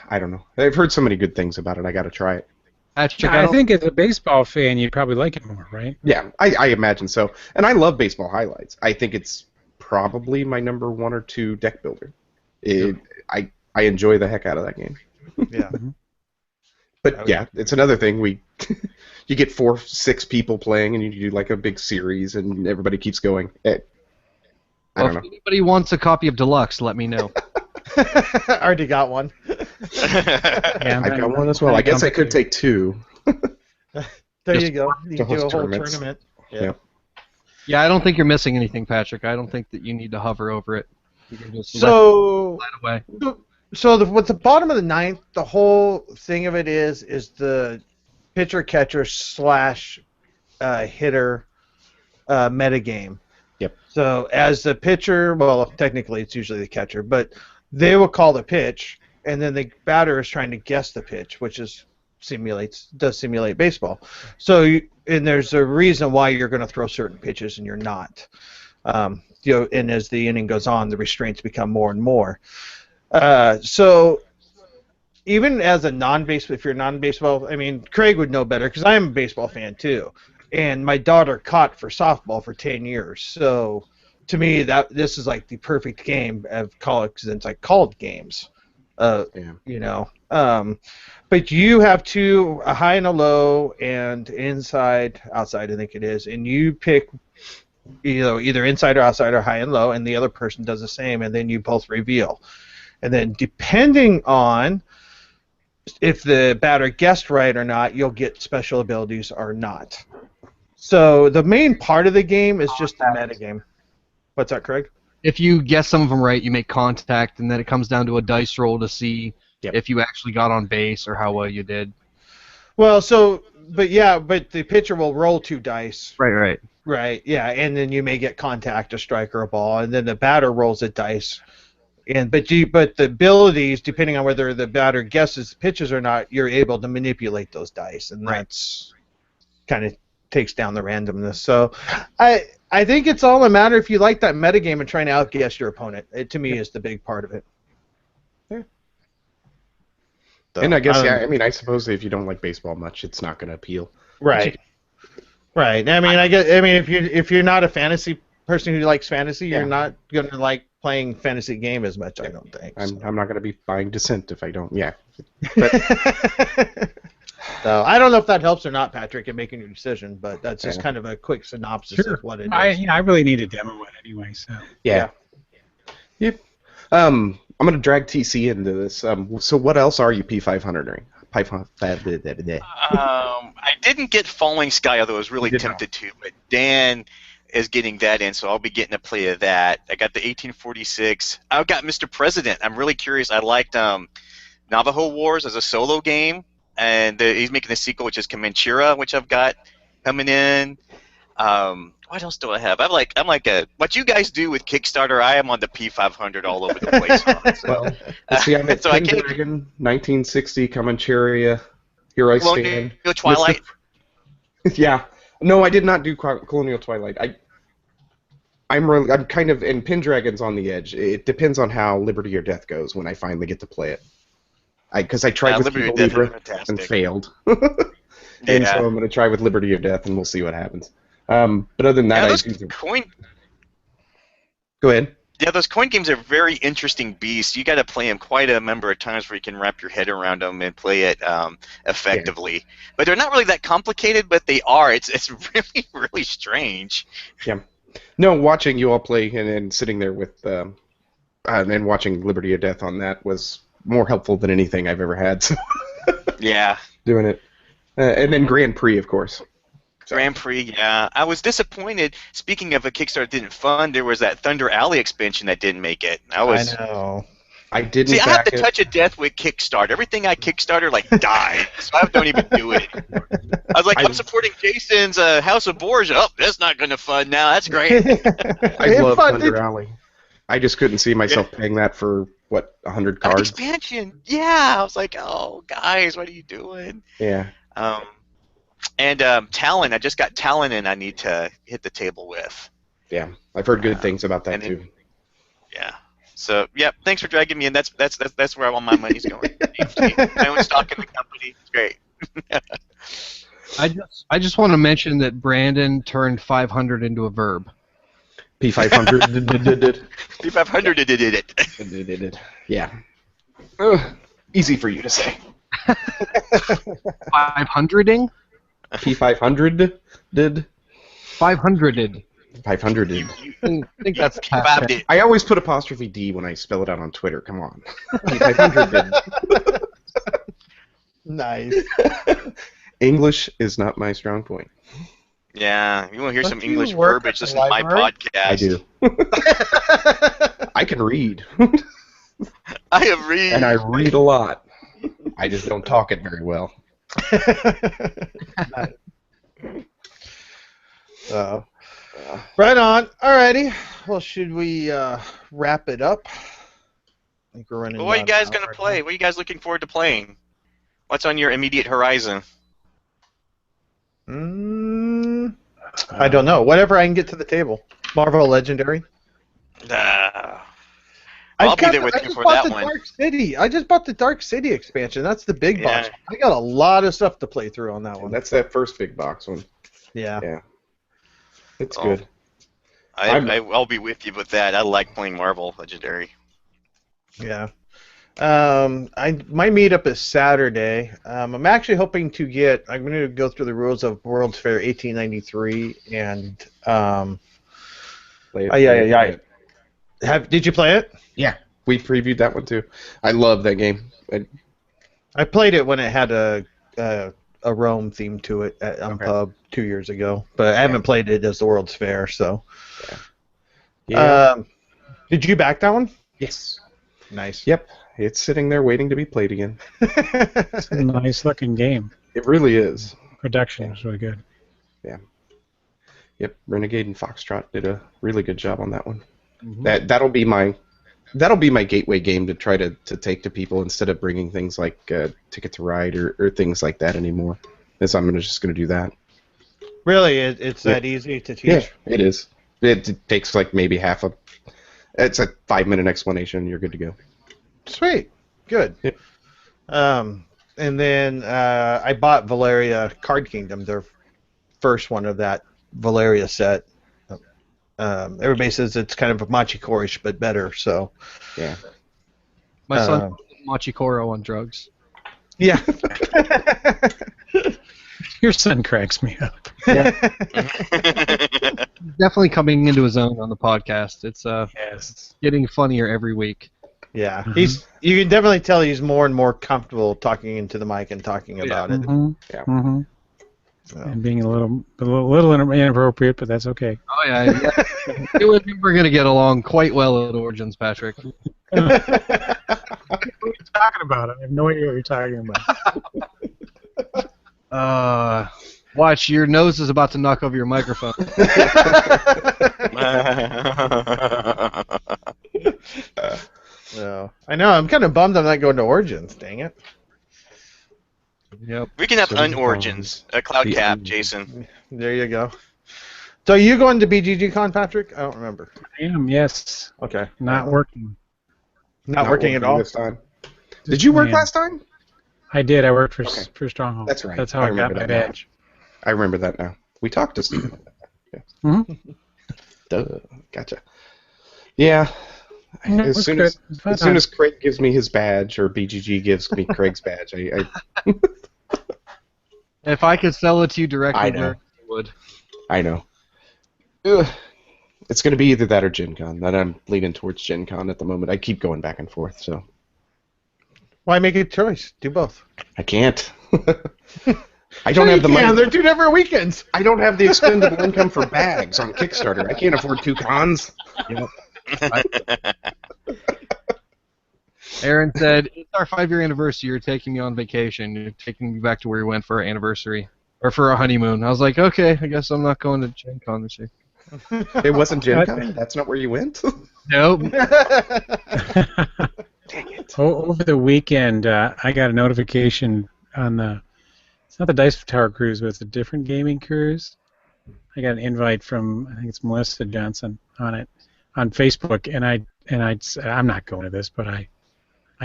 I don't know. I've heard so many good things about it. I gotta try it. Patrick, I think as a baseball fan, you'd probably like it more, right? Yeah, I imagine so. And I love baseball highlights. I think it's probably my number 1 or 2 deck builder. I enjoy the heck out of that game. Yeah. But yeah, it's another thing. You get 4, 6 people playing, and you do like a big series, and everybody keeps going. I don't know. If anybody wants a copy of Deluxe, let me know. I already got one. Yeah, I got one as well. I guess I could take 2. There you go. You to can do a host whole tournaments. tournament. Yeah. Yeah, I don't think you're missing anything, Patrick. I don't think that you need to hover over it. You can just So, let it away. with the bottom of the ninth, the whole thing of it is the pitcher catcher / hitter metagame. Yep. So as the pitcher, well, technically it's usually the catcher, but they will call the pitch, and then the batter is trying to guess the pitch, which does simulate baseball. So and there's a reason why you're going to throw certain pitches and you're not. And as the inning goes on, the restraints become more and more. So even as a if you're non-baseball, I mean, Craig would know better because I'm a baseball fan too, and my daughter caught for softball for 10 years. So to me, this is like the perfect game of college since I called games. But you have a high and a low, and inside, outside, I think it is, and you pick either inside or outside or high and low, and the other person does the same, and then you both reveal. And then depending on if the batter guessed right or not, you'll get special abilities or not. So the main part of the game is just the metagame. What's that, Craig? If you guess some of them right, you make contact, and then it comes down to a dice roll to see if you actually got on base or how well you did. Well, but the pitcher will roll 2 dice. Right. Right, yeah, and then you may get contact, a strike, or a ball, and then the batter rolls a dice. But the abilities, depending on whether the batter guesses pitches or not, you're able to manipulate those dice, and that's kind of takes down the randomness. So I think it's all a matter if you like that metagame and trying to outguess your opponent. It, to me, is the big part of it. Yeah. So, And I guess, I suppose if you don't like baseball much, it's not going to appeal. Right. Right. I mean, if you're not a fantasy person who likes fantasy, you're not going to like playing fantasy game as much. I don't think. I'm not going to be buying Descent if I don't. Yeah. So I don't know if that helps or not, Patrick, in making your decision, but that's just kind of a quick synopsis of what it is. I really need to demo it anyway. So yeah. Yep. I'm going to drag TC into this. So what else are you P500ing? I didn't get Falling Sky, although I was really tempted to, but Dan is getting that in, so I'll be getting a play of that. I got the 1846. I've got Mr. President. I'm really curious. I liked Navajo Wars as a solo game, and he's making a sequel, which is Comanchera, which I've got coming in. What else do I have? I'm like what you guys do with Kickstarter. I am on the P500 all over the place. See, I'm at Dragon, 1960, Comancheria, Here I Stand. Twilight. Yeah. No, I did not do Colonial Twilight. I'm kind of, and Pendragon's on the edge. It depends on how Liberty or Death goes when I finally get to play it. Because I tried with Liberty Cuba of Death is Libre and fantastic. failed. And Yeah. so I'm going to try with Liberty of Death, and we'll see what happens. But other than that, Yeah, I those do... coin Go ahead. Yeah, those coin games are very interesting beasts. You got to play them quite a number of times where you can wrap your head around them and play it effectively. But they're not really that complicated, but they are. It's really, really strange. Yeah. No, watching you all play and sitting there with and watching Liberty of Death on that was more helpful than anything I've ever had. So Yeah. doing it, and then Grand Prix, of course. Grand Prix, yeah. I was disappointed. Speaking of a Kickstarter that didn't fund, there was that Thunder Alley expansion that didn't make it. I know. I didn't. See, I have back the it. touch of death with Kickstarter. Everything I Kickstarter died, so I don't even do it anymore. I was like, I'm supporting Jason's House of Borgia. Oh, that's not going to fund now. That's great. I love Thunder Alley. I just couldn't see myself paying that for 100 cards. Expansion, yeah. I was like, oh, guys, what are you doing? Yeah. And Talon, I just got Talon, and I need to hit the table with. Yeah, I've heard good things about that too. Yeah. So, yeah, thanks for dragging me in. That's where all my money's going. I own stock in the company. It's great. I just want to mention that Brandon turned 500 into a verb. P500 P500 did it. Yeah. Easy for you to say. 500ing? P500 did. 500ed. 500 did. I think that's P5 did. I always put apostrophe D when I spell it out on Twitter. Come on. P500 did. Nice. English is not my strong point. Yeah, you want to hear Don't some you English work verbiage? at the Listen to my library? podcast. I do. I can read. I have read. And I read a lot. I just don't talk it very well. Right on. Alrighty. Well, should we wrap it up? I think we're running. Well, what are you guys down going to right play? What are you guys looking forward to playing? What's on your immediate horizon? I don't know. Whatever I can get to the table. Marvel Legendary. I'll be there with you for that one. Dark City. I just bought the Dark City expansion. That's the big box. I got a lot of stuff to play through on that one. And that's that first big box one. Yeah. Yeah. It's good. I'll be with you with that. I like playing Marvel Legendary. Yeah. My meetup is Saturday. I'm actually hoping to get. I'm going to go through the rules of World's Fair 1893 and. Did you play it? Yeah, we previewed that one too. I love that game. I played it when it had a Rome theme to it at Pub 2 years ago, but I haven't played it as the World's Fair. So. Yeah. Did you back that one? Yes. Nice. Yep. It's sitting there waiting to be played again. It's a nice looking game. It really is. Production is really good. Yeah. Yep. Renegade and Foxtrot did a really good job on that one. Mm-hmm. That'll be my gateway game to try to take to people instead of bringing things like Ticket to Ride or things like that anymore. Is I'm just going to do that. Really, it's that easy to teach? Yeah, it is. It takes maybe it's a 5-minute explanation and you're good to go. Sweet. Good. Yep. And then I bought Valeria Card Kingdom, their first one of that Valeria set. Everybody says it's kind of a Machikoro-ish, but better, so. Yeah. My son Machikoro on drugs. Yeah. Your son cracks me up. Yeah. Definitely coming into his own on the podcast. It's getting funnier every week. Yeah. You can definitely tell he's more and more comfortable talking into the mic and talking about it. Mm-hmm. Yeah. Mm-hmm. So. And being a little inappropriate, but that's okay. Oh yeah. You and him are gonna get along quite well at Origins, Patrick. What are you talking about? I have no idea what you're talking about. Watch, your nose is about to knock over your microphone. No. I know. I'm kind of bummed I'm not going to Origins. Dang it. Yep. We can have So Unorigins, a cloud cap, Jason. There you go. So are you going to BGG-Con, Patrick? I don't remember. I am, yes. Okay. Not working. Not working at all? this time. Did you work Man. last time? I did. I worked for Okay. for Stronghold. That's right. That's how I I got remember my that now. badge. I remember that now. We talked to Steve about that. Yeah. Mm-hmm. Duh. Gotcha. Yeah. No, it As was soon good. as It was a fun as soon time. as Craig gives me his badge or BGG gives me Craig's badge, If I could sell it to you directly, I know. Greg, I would. I know. Ugh. It's going to be either that or Gen Con. That I'm leaning towards Gen Con at the moment. I keep going back and forth, so Why make a choice? Do both. I can't. I don't have the money. They're 2 different weekends. I don't have the expendable income for bags on Kickstarter. I can't afford 2 cons. Yep. Aaron said, "It's our 5-year anniversary. You're taking me on vacation. You're taking me back to where we went for our anniversary or for our honeymoon." I was like, "Okay, I guess I'm not going to Gen Con this year." It wasn't Gen Con? That's not where you went? Nope. Dang it. Over the weekend, I got a notification on the. It's not the Dice Tower cruise, but it's a different gaming cruise. I got an invite from, I think it's Melissa Johnson on it, on Facebook, and I said, I'm not going to this, but I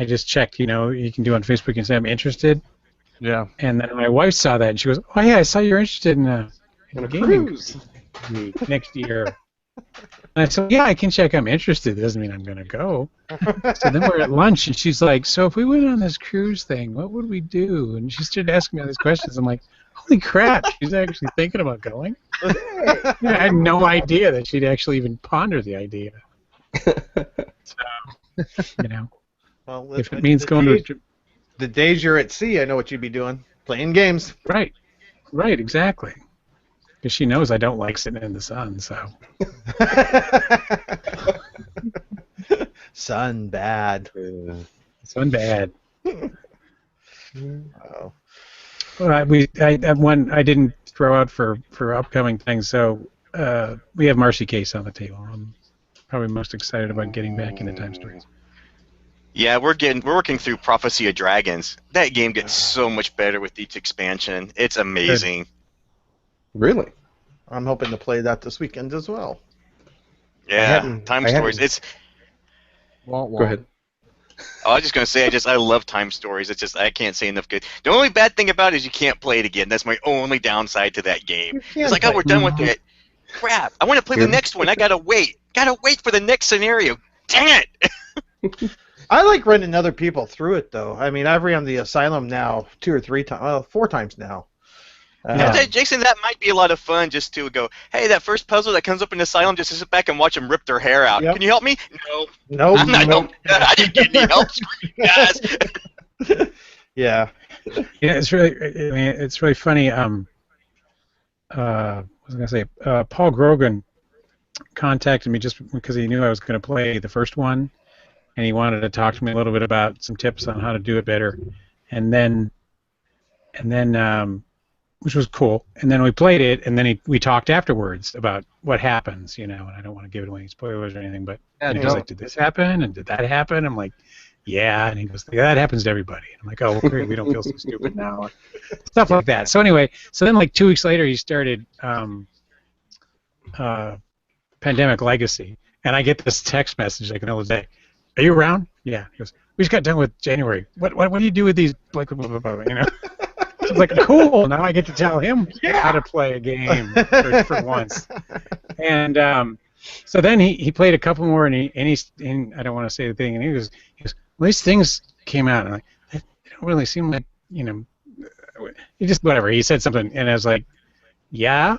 just checked. You know, you can do on Facebook and say I'm interested. Yeah. And then my wife saw that, and she goes, "Oh yeah, I saw you're interested in In a gaming cruise. next year." And I said, "Yeah, I can check. I'm interested. It doesn't mean I'm going to go." So then we're at lunch, and she's like, "So if we went on this cruise thing, what would we do?" And she started asking me all these questions. I'm like, "Holy crap! She's actually thinking about going." I had no idea that she'd actually even ponder the idea. So, you know, Well, if it means going to the days you're at sea, I know what you'd be doing. Playing games. right, exactly. Because she knows I don't like sitting in the sun, so. Sun bad. Sun bad. Oh. Well, I didn't throw out for upcoming things, so we have Marcy Case on the table. I'm probably most excited about getting back into Time Stories. Yeah, we're working through Prophecy of Dragons. That game gets so much better with each expansion. It's amazing. Really? I'm hoping to play that this weekend as well. Yeah, Time Stories. It's. Go ahead. I was just gonna say, I love Time Stories. It's just I can't say enough good. The only bad thing about it is you can't play it again. That's my only downside to that game. It's like, oh, we're done with it. Crap! I want to play the next one. I gotta wait. Gotta wait for the next scenario. Dang it! I like running other people through it, though. I mean, I've ran the Asylum now 2 or 3 times, well, 4 times now. I'll tell you, Jason, that might be a lot of fun just to go, hey, that first puzzle that comes up in Asylum, just to sit back and watch them rip their hair out. Yep. Can you help me? No. Nope. I'm not helping. I didn't get any help, guys. Yeah. Yeah, it's really funny. What was I gonna say? Paul Grogan contacted me just because he knew I was going to play the first one, and he wanted to talk to me a little bit about some tips on how to do it better, and then which was cool. And then we played it, and then we talked afterwards about what happens, you know. And I don't want to give away any spoilers or anything, but Yeah, he's like, "Did this happen? And did that happen?" I'm like, "Yeah." And he goes, "Yeah, that happens to everybody." And I'm like, "Oh, well, great. We don't feel so stupid now." Stuff like that. So anyway, then like 2 weeks later, he started Pandemic Legacy, and I get this text message like another day. "Are you around?" "Yeah." He goes, "We just got done with January. What do you do with these?" Blah, blah, blah, blah, you know. I was like, cool. Now I get to tell him how to play a game for once. And so then he played a couple more, and I don't want to say the thing, and he goes, well, these things came out, and I'm like, they don't really seem like, you know, he just whatever. He said something, and I was like, yeah,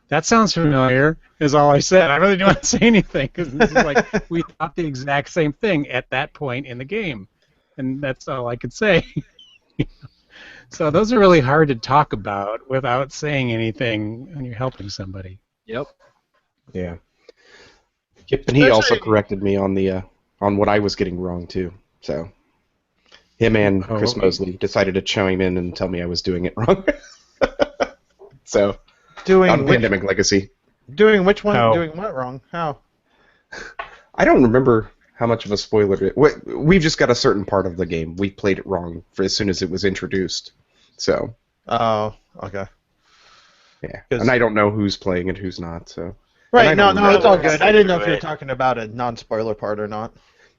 that sounds familiar. Is all I said. I really don't want to say anything because this is like we thought the exact same thing at that point in the game, and that's all I could say. So those are really hard to talk about without saying anything when you're helping somebody. Yep. Yeah. Yep, and he also corrected me on the on what I was getting wrong too. So him and Chris Mosley decided to chime in and tell me I was doing it wrong. So on Pandemic Legacy. Doing which one? How? Doing what wrong? How? I don't remember how much of a spoiler it. We've just got a certain part of the game. We played it wrong as soon as it was introduced. So. Oh, okay. Yeah, and I don't know who's playing and who's not. So. Right. No, know it's all good. I didn't know if you Right. were talking about a non-spoiler part or not.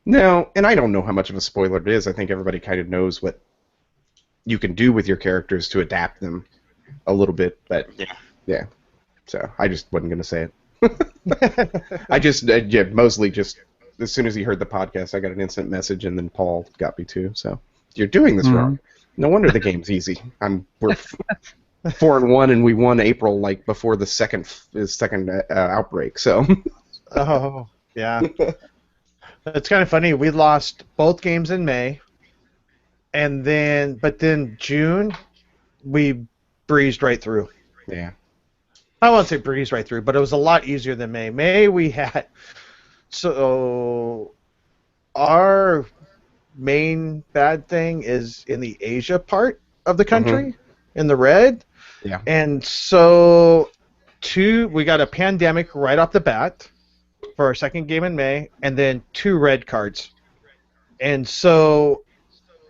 No, and I don't know how much of a spoiler it is. I think everybody kind of knows what you can do with your characters to adapt them a little bit, but yeah. So I just wasn't going to say it. I just, mostly just, as soon as he heard the podcast, I got an instant message, and then Paul got me too. So you're doing this wrong. No wonder the game's easy. We're 4-1, and we won April like before the second outbreak. So. Oh yeah. It's kind of funny. We lost both games in May, but then June, we breezed right through. Yeah. I won't say breezed right through, but it was a lot easier than May. May we had our main bad thing is in the Asia part of the country, in the red. Yeah. And so we got a pandemic right off the bat for our second game in May, and then 2 red cards. And so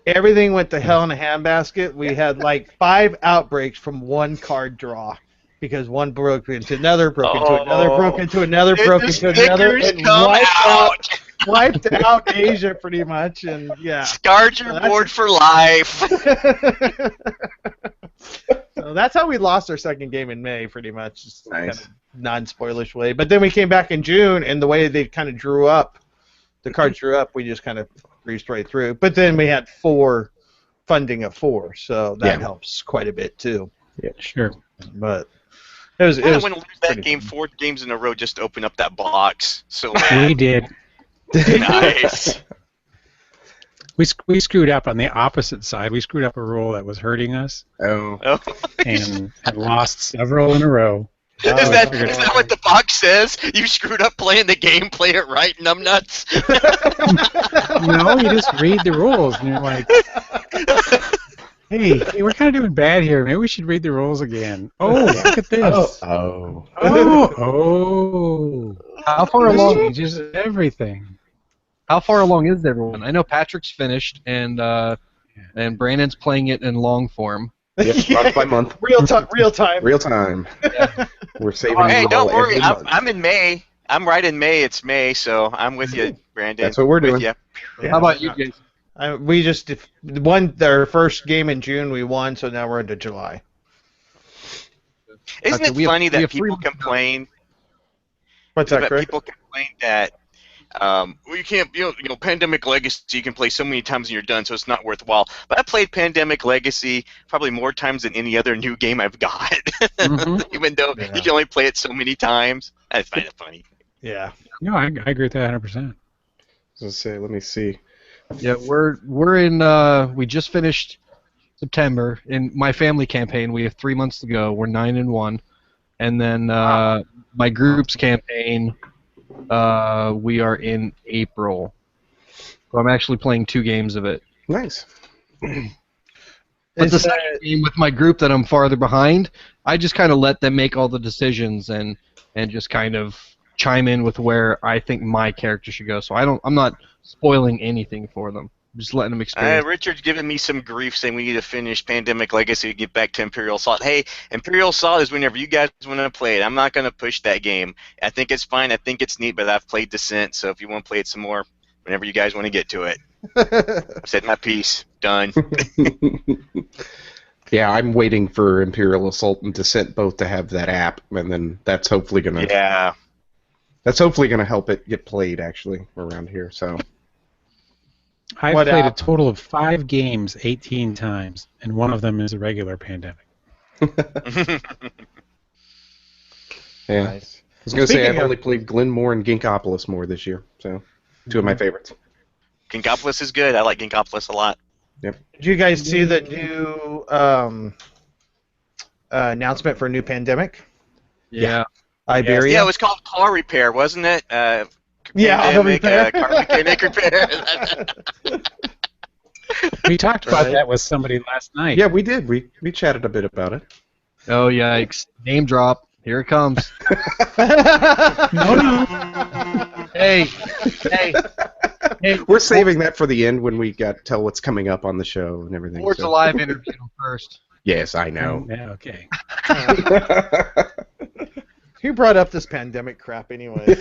everything went to hell in a handbasket. We had like 5 outbreaks from 1 card draw because one broke into another, broke into another, broke into another, broke into another, and wiped out Asia pretty much. And yeah, scarred your board for life. So that's how we lost our second game in May, pretty much. Just nice. Kind of non-spoilish way. But then we came back in June, and the way they kind of drew up, the cards drew up, we just kind of breezed right through. But then we had 4 funding of 4, so that helps quite a bit too. Yeah, sure. But it was. I want to lose that game 4 games in a row just to open up that box. So we did. Nice. We screwed up on the opposite side. We screwed up a rule that was hurting us. Oh. And lost several in a row. Is that what the box says? You screwed up playing the game, play it right, numbnuts? No, you just read the rules, and you're like, hey, we're kind of doing bad here. Maybe we should read the rules again. Oh, look at this. Oh. How far along? Just everything. How far along is everyone? I know Patrick's finished, and Brandon's playing it in long form. Yep, month by month. Real time. Real time. Yeah. We're saving. Hey, don't worry. every month. I'm in May. I'm right in May. It's May, so I'm with you, Brandon. That's what we're doing. With you. Yeah. How about you, Jason? We just won their first game in June. We won, so now we're into July. Isn't Okay, it we have- funny we that have people 3 complain? What's that, But Craig? people complain that well, you can't, Pandemic Legacy you can play so many times and you're done, so it's not worthwhile. But I played Pandemic Legacy probably more times than any other new game I've got, even though you can only play it so many times. I find it funny. Yeah. No, I agree with that 100%. Let me see. Yeah, we're in. We just finished September in my family campaign. We have 3 months to go. We're 9-1, and then my group's campaign. We are in April. So I'm actually playing 2 games of it. Nice. But the second game with my group that I'm farther behind, I just kind of let them make all the decisions and just kind of chime in with where I think my character should go. So I'm not spoiling anything for them. I'm just letting them experience. Richard's giving me some grief saying we need to finish Pandemic Legacy to get back to Imperial Assault. Hey, Imperial Assault is whenever you guys want to play it. I'm not going to push that game. I think it's fine. I think it's neat, but I've played Descent, so if you want to play it some more, whenever you guys want to get to it. I've said my piece. Done. Yeah, I'm waiting for Imperial Assault and Descent both to have that app, and then that's hopefully gonna help it get played actually around here. So I've played a total of 5 games 18 times, and one of them is a regular Pandemic. Yeah. Nice. I was gonna say I've only played Glenmore and Ginkopolis more this year, so 2 of my favorites. Ginkopolis is good. I like Ginkopolis a lot. Yep. Did you guys see the new announcement for a new Pandemic? Yeah. Iberia? Yeah, it was called Car Repair, wasn't it? Auto Pandemic, repair. Car Mechanic Repair. We talked about that with somebody last night. Yeah, we did. We chatted a bit about it. Oh yikes! Name drop. Here it comes. No. Hey. We're saving that for the end when we tell what's coming up on the show and everything. Ward's Alive interview first. Yes, I know. Yeah, okay. Who brought up this pandemic crap anyway?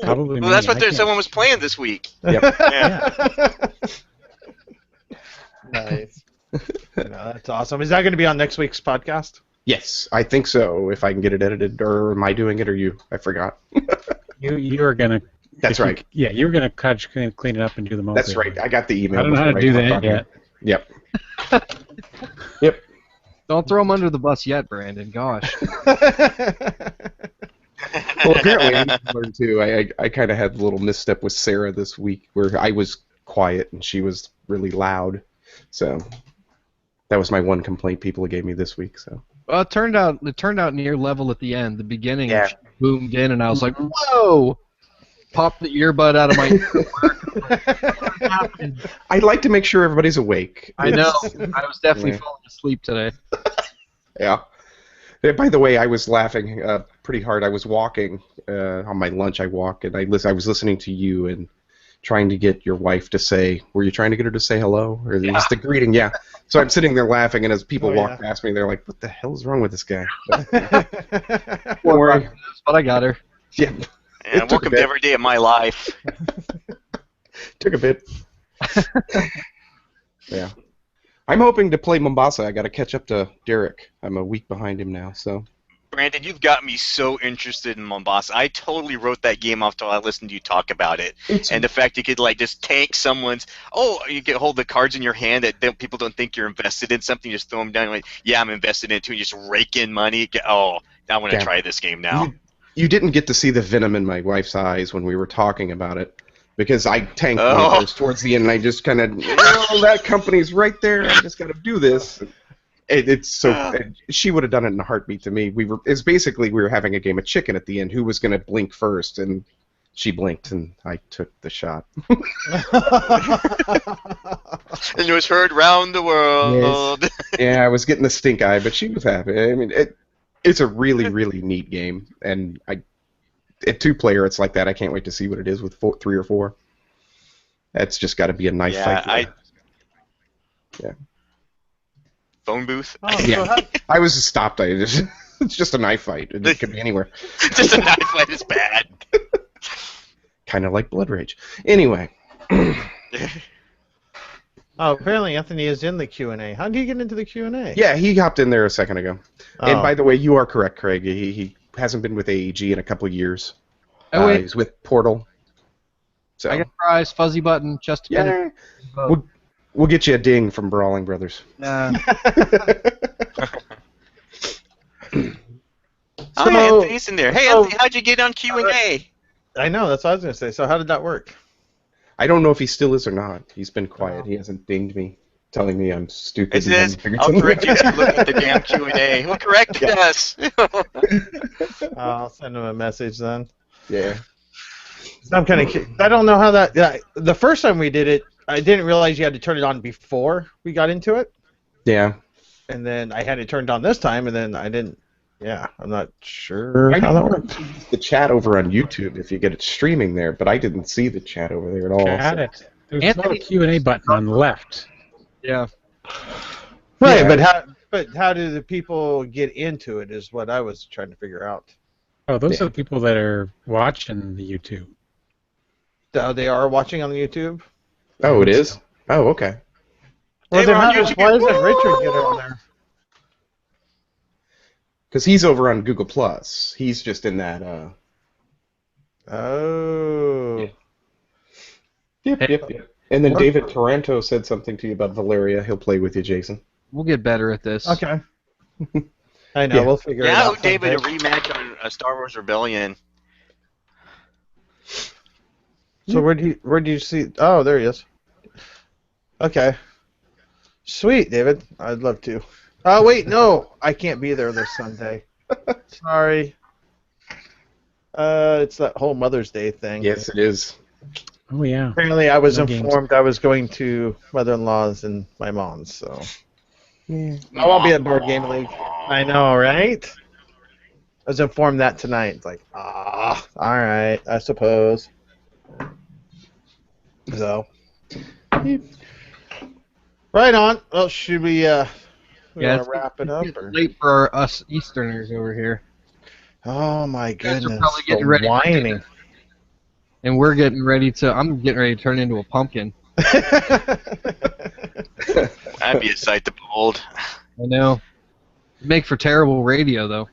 Probably Well, me. that's what I can't- someone was playing this week. Yep. Yeah. Nice. No, that's awesome. Is that going to be on next week's podcast? Yes, I think so. If I can get it edited, or am I doing it, or you? I forgot. You are gonna. That's right. Yeah, you were gonna clean it up and do the most. That's right. I got the email. I don't know how to before do hopped that on here. yet. Yep. Don't throw him under the bus yet, Brandon. Gosh. Well, apparently I need to learn too. I kind of had a little misstep with Sarah this week where I was quiet and she was really loud. So that was my one complaint people gave me this week. So. Well, it turned out near level at the end. The beginning Yeah. she boomed in, and I was like, "Whoa!" Popped the earbud out of my ear. I'd like to make sure everybody's awake. I know. I was definitely Yeah. falling asleep today. Yeah. By the way, I was laughing pretty hard. I was walking on my lunch. I walk and I was listening to you and trying to get your wife to say. Were you trying to get her to say hello, or it was the greeting? Yeah. So I'm sitting there laughing, and as people walk past me, they're like, "What the hell is wrong with this guy?" But, don't worry. But I got her. Yeah. Yeah, It took a welcome bit. to every day of my life. Took a bit. Yeah. I'm hoping to play Mombasa. I got to catch up to Derek. I'm a week behind him now, so. Brandon, you've got me so interested in Mombasa. I totally wrote that game off till I listened to you talk about it. And the fact you could like just tank someone's, you get hold the cards in your hand that people don't think you're invested in something, you just throw them down. Like, yeah, I'm invested in it too, and you just rake in money. I want to try this game now. You didn't get to see the venom in my wife's eyes when we were talking about it, because I tanked one of those towards the end, and I just kind of, that company's right there. I just got to do this. It's so. She would have done it in a heartbeat to me. It's basically we were having a game of chicken at the end. Who was going to blink first? And she blinked, and I took the shot. And it was heard round the world. Yes. Yeah, I was getting the stink eye, but she was happy. I mean, it's a really, really neat game, and at 2-player, it's like that. I can't wait to see what it is with 3 or 4. That's just got to be a knife fight. Yeah. Phone booth. Yeah. I was stopped. It's just a knife fight. It could be anywhere. Just a knife fight is bad. Kind of like Blood Rage. Anyway. Apparently Anthony is in the Q&A. How did he get into the Q&A? Yeah, he hopped in there a second ago. And by the way, you are correct, Craig. He hasn't been with AEG in a couple of years. Oh, wait. He's with Portal. So. I got prize, fuzzy button, just yeah. We'll get you a ding from Brawling Brothers. Anthony's in there. Hey, Anthony, how'd you get on Q&A? I know, that's what I was going to say. So how did that work? I don't know if he still is or not. He's been quiet. He hasn't dinged me, telling me I'm stupid. It says, I'll correct you if you look at the damn Q&A. Who corrected us? I'll send him a message then. Yeah. I'm kind of curious. I don't know how that... the first time we did it, I didn't realize you had to turn it on before we got into it. Yeah. And then I had it turned on this time, and then I didn't... Yeah, I'm not sure how that works. The chat over on YouTube, if you get it streaming there, but I didn't see the chat over there at all. Got it. There's no Q&A button on the left. Yeah. Right, but how do the people get into it is what I was trying to figure out. Oh, those are the people that are watching the YouTube. So they are watching on the YouTube? Oh, it is? Oh, okay. Well, then why doesn't Richard get on there? Because he's over on Google Plus. He's just in that. Oh. Yep. And then David Taranto said something to you about Valeria. He'll play with you, Jason. We'll get better at this. Okay. I know. We'll figure it out. Yeah, David, a rematch on Star Wars Rebellion. So where do you see? Oh, there he is. Okay. Sweet, David. I'd love to. Oh wait, no, I can't be there this Sunday. Sorry. It's that whole Mother's Day thing. Yes, it is. Oh yeah. Apparently, I was No informed I was going to mother-in-law's and my mom's, so. Yeah. I won't be at Board Game League. I know, right? I was informed that tonight. It's like, all right, I suppose. So. Right on. Well, should we want to wrap it up? It's Or? late for us Easterners over here. Oh my guys are goodness! probably getting The ready for whining. and we're getting ready to. I'm getting ready to turn into a pumpkin. That'd be a sight to behold. I know. Make for terrible radio though.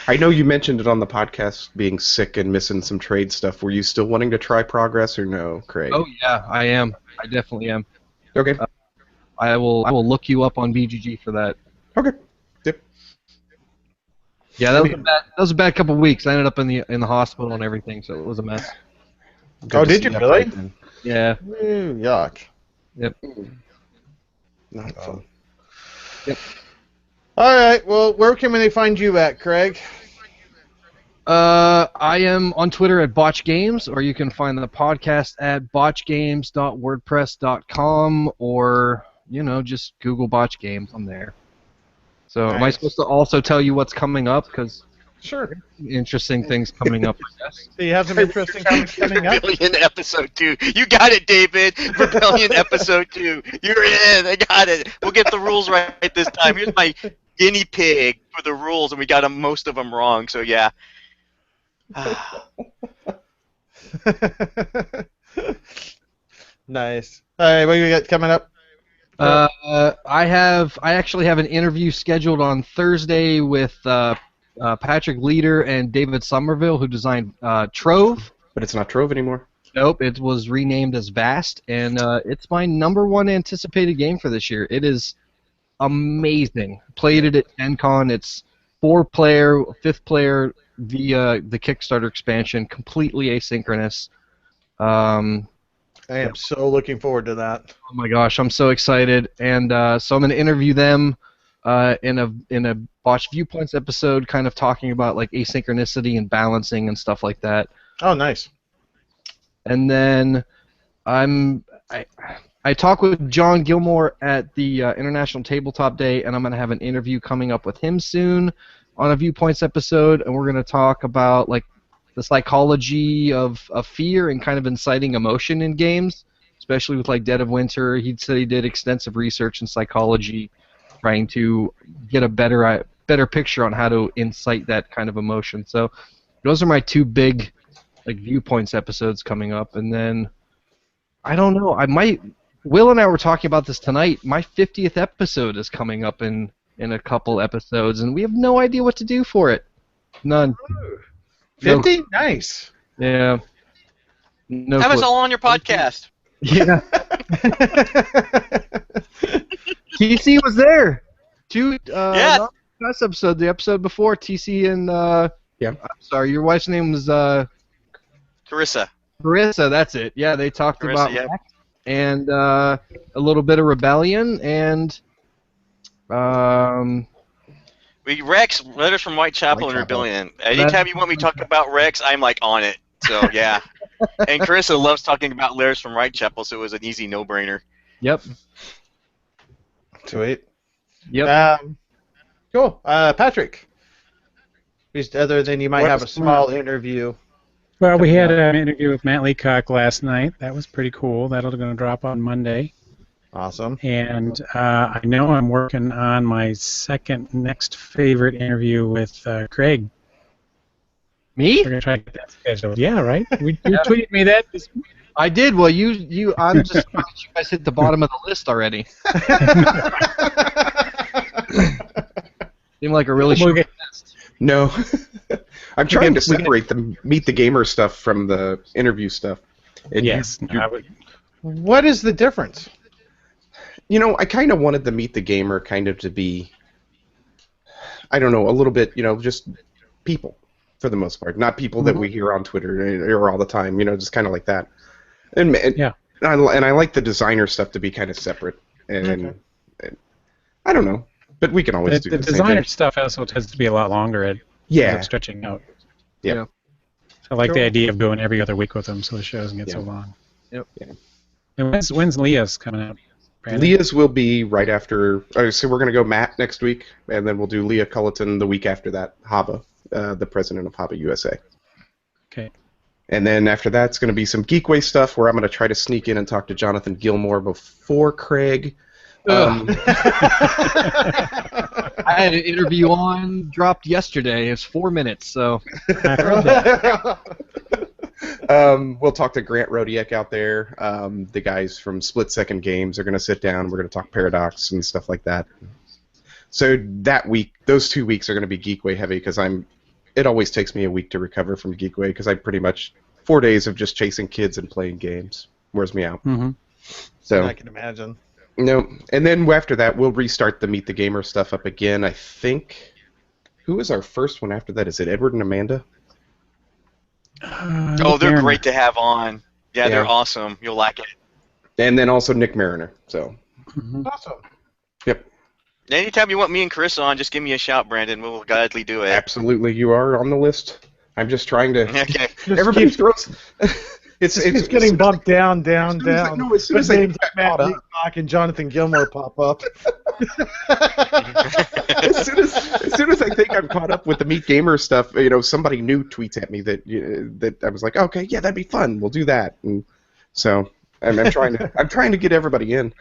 I know you mentioned it on the podcast, being sick and missing some trade stuff. Were you still wanting to try Progress or no, Craig? Oh yeah, I am. I definitely am. Okay. I will look you up on BGG for that. Okay. Yep. Yeah, that was a bad couple of weeks. I ended up in the hospital and everything, so it was a mess. Oh, did you really? Yeah. Ooh, yuck. Yep. Not fun. Yep. All right. Well, where can they find you at, Craig? I am on Twitter at Botch Games, or you can find the podcast at botchgames.wordpress.com, or just Google Botch Games. I'm there. So, am I Nice. supposed to also tell you what's coming up? Because Sure. interesting things coming up, I guess. So you have some interesting things coming up. Rebellion episode 2. You got it, David. Rebellion episode 2. You're in. I got it. We'll get the rules right this time. Here's my guinea pig for the rules, and we got most of them wrong. So yeah. Nice. All right, what do you got coming up? I actually have an interview scheduled on Thursday with Patrick Leader and David Somerville, who designed Trove. But it's not Trove anymore. Nope, it was renamed as Vast, and it's my #1 anticipated game for this year. It is amazing. Played it at Gen Con. It's 4-player, 5th player via the Kickstarter expansion, completely asynchronous. I am so looking forward to that. Oh my gosh, I'm so excited, and so I'm going to interview them in a Botch Viewpoints episode, kind of talking about like asynchronicity and balancing and stuff like that. Oh, nice. And then I talk with John Gilmore at the International Tabletop Day, and I'm going to have an interview coming up with him soon on a Viewpoints episode, and we're going to talk about like the psychology of fear and kind of inciting emotion in games, especially with like Dead of Winter. He said he did extensive research in psychology, trying to get a better picture on how to incite that kind of emotion. So those are my 2 big like Viewpoints episodes coming up, and then I don't know. Will and I were talking about this tonight. My 50th episode is coming up in a couple episodes, and we have no idea what to do for it. None. 50? Nice. Yeah. No Have us clue. all on your podcast. Yeah. TC was there. Yeah. Not last episode, the episode before, TC and Yeah. I'm sorry, your wife's name was Carissa. Marissa. That's it. Yeah, they talked Carissa, about yeah. Rex and a little bit of Rebellion and Rex, Letters from Whitechapel and Whitechapel. Rebellion. Anytime you want me to talk about Rex, I'm like on it. So yeah. And Carissa loves talking about Letters from Whitechapel, so it was an easy no-brainer. Yep. Sweet. Yep. Cool. Patrick. Just other than you might have a small interview. Well, we had an interview with Matt Leacock last night. That was pretty cool. That'll going to drop on Monday. Awesome. And I know I'm working on my second next favorite interview with Craig. Me? We're going to try to get that scheduled. Yeah, right? You tweeted me that this week. I did. Well, I'm just surprised you guys hit the bottom of the list already. Seemed like a really short list. No. I'm trying to separate the Meet the Gamer stuff from the interview stuff. And Yes. I would. What is the difference? I kind of wanted the Meet the Gamer kind of to be, I don't know, a little bit, just people for the most part, not people that we hear on Twitter or all the time, just kind of like that. And Yeah. I like the designer stuff to be kind of separate. And I don't know, but we can always do The the same designer thing. stuff also tends to be a lot longer at Yeah. stretching out. Yeah. I like the Sure. idea of going every other week with them so the show doesn't get so long. Yep. Yeah. And when's Leah's coming out? Brandon? Leah's will be right after. So we're going to go Matt next week, and then we'll do Leah Culleton the week after that. Hava, the president of Hava USA. Okay. And then after that, it's going to be some Geekway stuff where I'm going to try to sneak in and talk to Jonathan Gilmore before Craig. I had an interview dropped yesterday. It's 4 minutes, so. I heard that. We'll talk to Grant Rodiak out there. The guys from Split Second Games are going to sit down. We're going to talk Paradox and stuff like that. So that week, those 2 weeks are going to be Geekway heavy because it always takes me a week to recover from Geekway because I pretty much 4 days of just chasing kids and playing games wears me out. Mm-hmm. So I can imagine. No, and then after that, we'll restart the Meet the Gamer stuff up again. I think. Who was our first one after that? Is it Edward and Amanda? Oh, they're great to have on. Yeah, they're awesome. You'll like it. And then also Nick Mariner. So. Mm-hmm. Awesome. Yep. Anytime you want me and Chris on, just give me a shout, Brandon. We'll gladly do it. Absolutely, you are on the list. I'm just trying to. Okay. Everybody throws. It's getting bumped down. No, as soon as I get Matt caught up. Leacock and Jonathan Gilmore pop up. as soon as I think I'm caught up with the Meet Gamer stuff, somebody new tweets at me that I was like, okay, yeah, that'd be fun. We'll do that. And so I'm trying to get everybody in,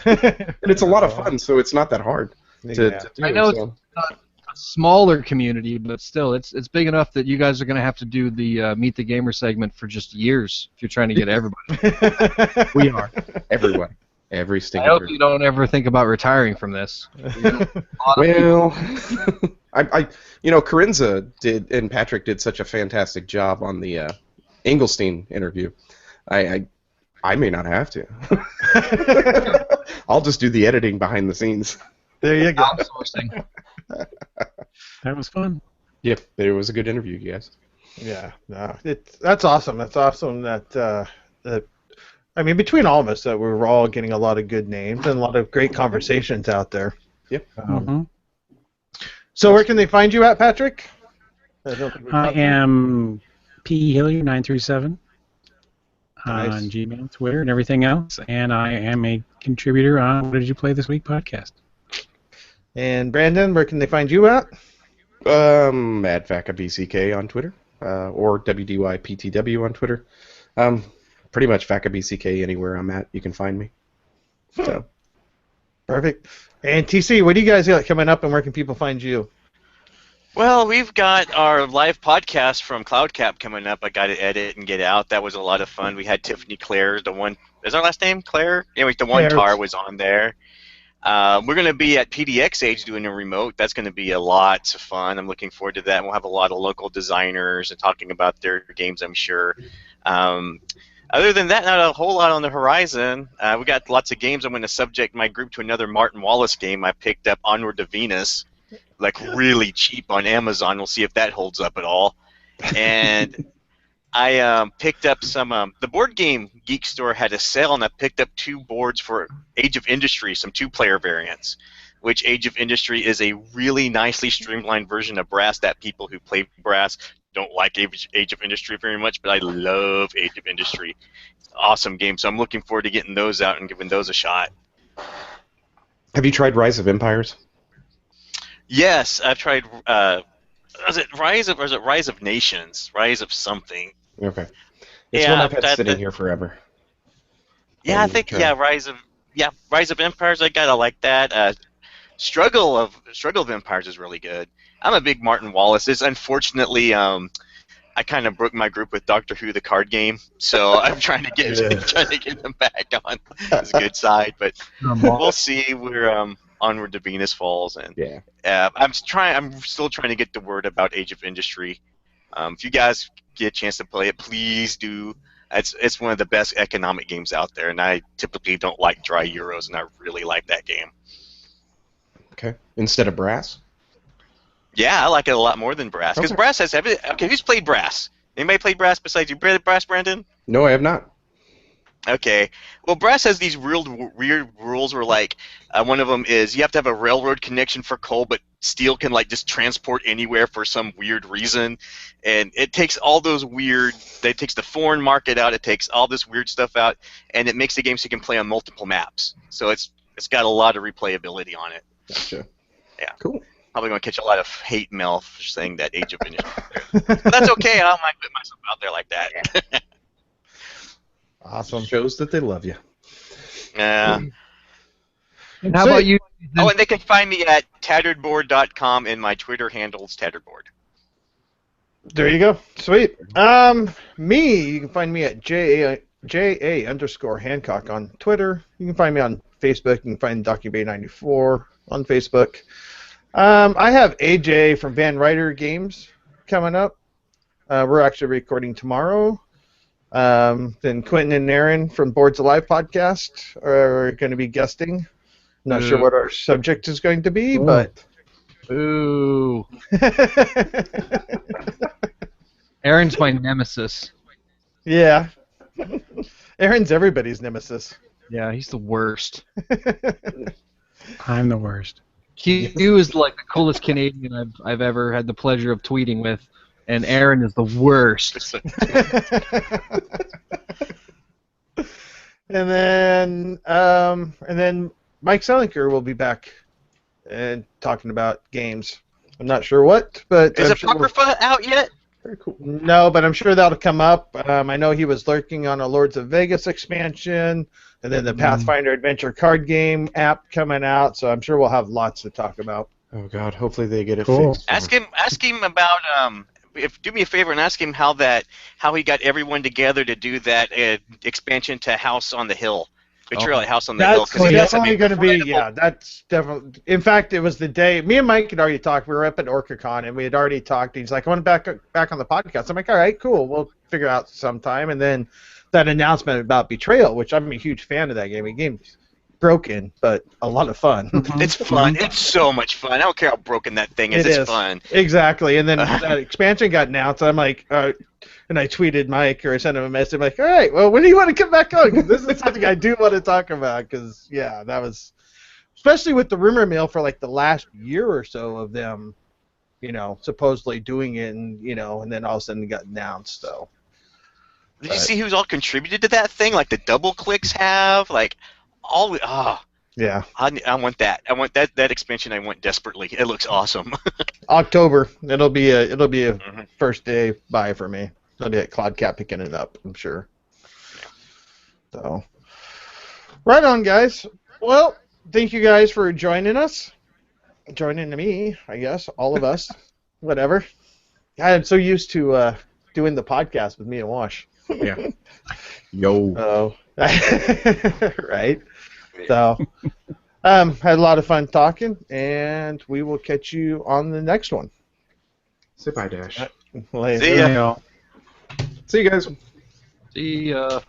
and it's a lot of fun. So it's not that hard to do. I know it's not a smaller community, but still, it's big enough that you guys are going to have to do the Meet the Gamer segment for just years if you're trying to get everybody. We are everyone. Every I stinking hope person. you don't ever think about retiring from this. Well, Corinza did and Patrick did such a fantastic job on the Engelstein interview. I may not have to. I'll just do the editing behind the scenes. There you go. Outsourcing. That was fun. Yep, it was a good interview, you guys. Yeah, no, that's awesome. That's awesome that between all of us, that we're all getting a lot of good names and a lot of great conversations out there. Yep. So where can they find you at, Patrick? I am P Hillier 937 Nice. on Gmail, Twitter, and everything else, and I am a contributor on What Did You Play This Week podcast. And Brandon, where can they find you at? At VacaBCK on Twitter, or WDYPTW on Twitter. Pretty much VacaBCK anywhere I'm at, you can find me. So. Perfect. And TC, what do you guys got coming up, and where can people find you? Well, we've got our live podcast from CloudCap coming up. I got to edit and get out. That was a lot of fun. We had Tiffany Clare, is our last name Claire? Anyway, the one tar was on there. We're going to be at PDX Age doing a remote. That's going to be a lot of fun. I'm looking forward to that. We'll have a lot of local designers and talking about their games, I'm sure. Other than that, not a whole lot on the horizon. We got lots of games. I'm going to subject my group to another Martin Wallace game. I picked up Onward to Venus, like really cheap on Amazon. We'll see if that holds up at all. And I picked up some. The Board Game Geek store had a sale, and I picked up 2 boards for Age of Industry, some 2-player variants. Which Age of Industry is a really nicely streamlined version of Brass that people who play Brass don't like Age of Industry very much, but I love Age of Industry. It's an awesome game, so I'm looking forward to getting those out and giving those a shot. Have you tried Rise of Empires? Yes, I've tried. Is it Rise of Nations? Rise of something. Okay. It's one I've had sitting here forever. Yeah, I think Rise of Empires. I gotta like that. Struggle of Empires is really good. I'm a big Martin Wallace. It's unfortunately I kind of broke my group with Doctor Who the card game, so I'm trying to get them back on his good side. But we'll see. We're Onward to Venus Falls, and I'm still trying to get the word about Age of Industry. If you guys get a chance to play it, please do. It's one of the best economic games out there, and I typically don't like dry Euros, and I really like that game. Okay. Instead of Brass? Yeah, I like it a lot more than Brass, because Brass has everything. Okay, who's played Brass? Anybody played Brass besides you? Brass, Brandon? No, I have not. Okay. Well, Brass has these weird rules where, like, one of them is you have to have a railroad connection for coal, but steel can, like, just transport anywhere for some weird reason. And it takes all those it takes the foreign market out, it takes all this weird stuff out, and it makes the game so you can play on multiple maps. So it's got a lot of replayability on it. Gotcha. Yeah. Cool. Probably going to catch a lot of hate mail for saying that Age of Industry. But that's okay. I don't mind putting myself out there like that. Awesome. Shows that they love you. Yeah. And how Sweet. about you? Oh, and they can find me at tatteredboard.com, and my Twitter handle's tatteredboard. There you go. Sweet. Me, you can find me at JA_Hancock on Twitter. You can find me on Facebook. You can find DocuBay94 on Facebook. I have AJ from Van Ryder Games coming up. We're actually recording tomorrow. Then Quentin and Aaron from Boards Alive podcast are going to be guesting. Not sure what our subject is going to be, but... Ooh. Aaron's my nemesis. Yeah. Aaron's everybody's nemesis. Yeah, he's the worst. I'm the worst. Q is like the coolest Canadian I've ever had the pleasure of tweeting with, and Aaron is the worst. and then Mike Selinker will be back and talking about games. I'm not sure what, but Is I'm sure Apocrypha out yet? very cool. No, but I'm sure that'll come up. I know he was lurking on a Lords of Vegas expansion, and then the Pathfinder Adventure card game app coming out. So I'm sure we'll have lots to talk about. Oh God, hopefully they get it Cool. fixed. Ask him about do me a favor and ask him how he got everyone together to do that expansion to House on the Hill, Betrayal at House on the Hill. That's 'Cause he has some definitely going to be, incredible- that's definitely. In fact, it was the day me and Mike had already talked. We were up at OrcaCon and we had already talked. He's like, "I want to back on the podcast." I'm like, "All right, cool. We'll figure out sometime." And then that announcement about Betrayal, which I'm a huge fan of that game. The game's broken, but a lot of fun. It's fun. It's so much fun. I don't care how broken that thing is. It It's is. fun. Exactly. And then that expansion got announced. I'm like, and I tweeted Mike or I sent him a message. I'm like, all right, well, when do you want to come back on? Because this is something I do want to talk about. Because, yeah, that was, especially with the rumor mill for like the last year or so of them, supposedly doing it and, and then all of a sudden it got announced. So. Did you see who's all contributed to that thing? Like the double clicks have, like all. Yeah. I want that. I want that expansion. I want desperately. It looks awesome. October. It'll be a first day buy for me. I'll be at CloudCat picking it up, I'm sure. So, right on, guys. Well, thank you guys for joining us. Joining me, I guess. All of us. Whatever. I'm so used to doing the podcast with me and Wash. Yeah. Yo. Oh. Right. So, had a lot of fun talking, and we will catch you on the next one. Say bye, Dash. Later. See ya. See you guys. See ya.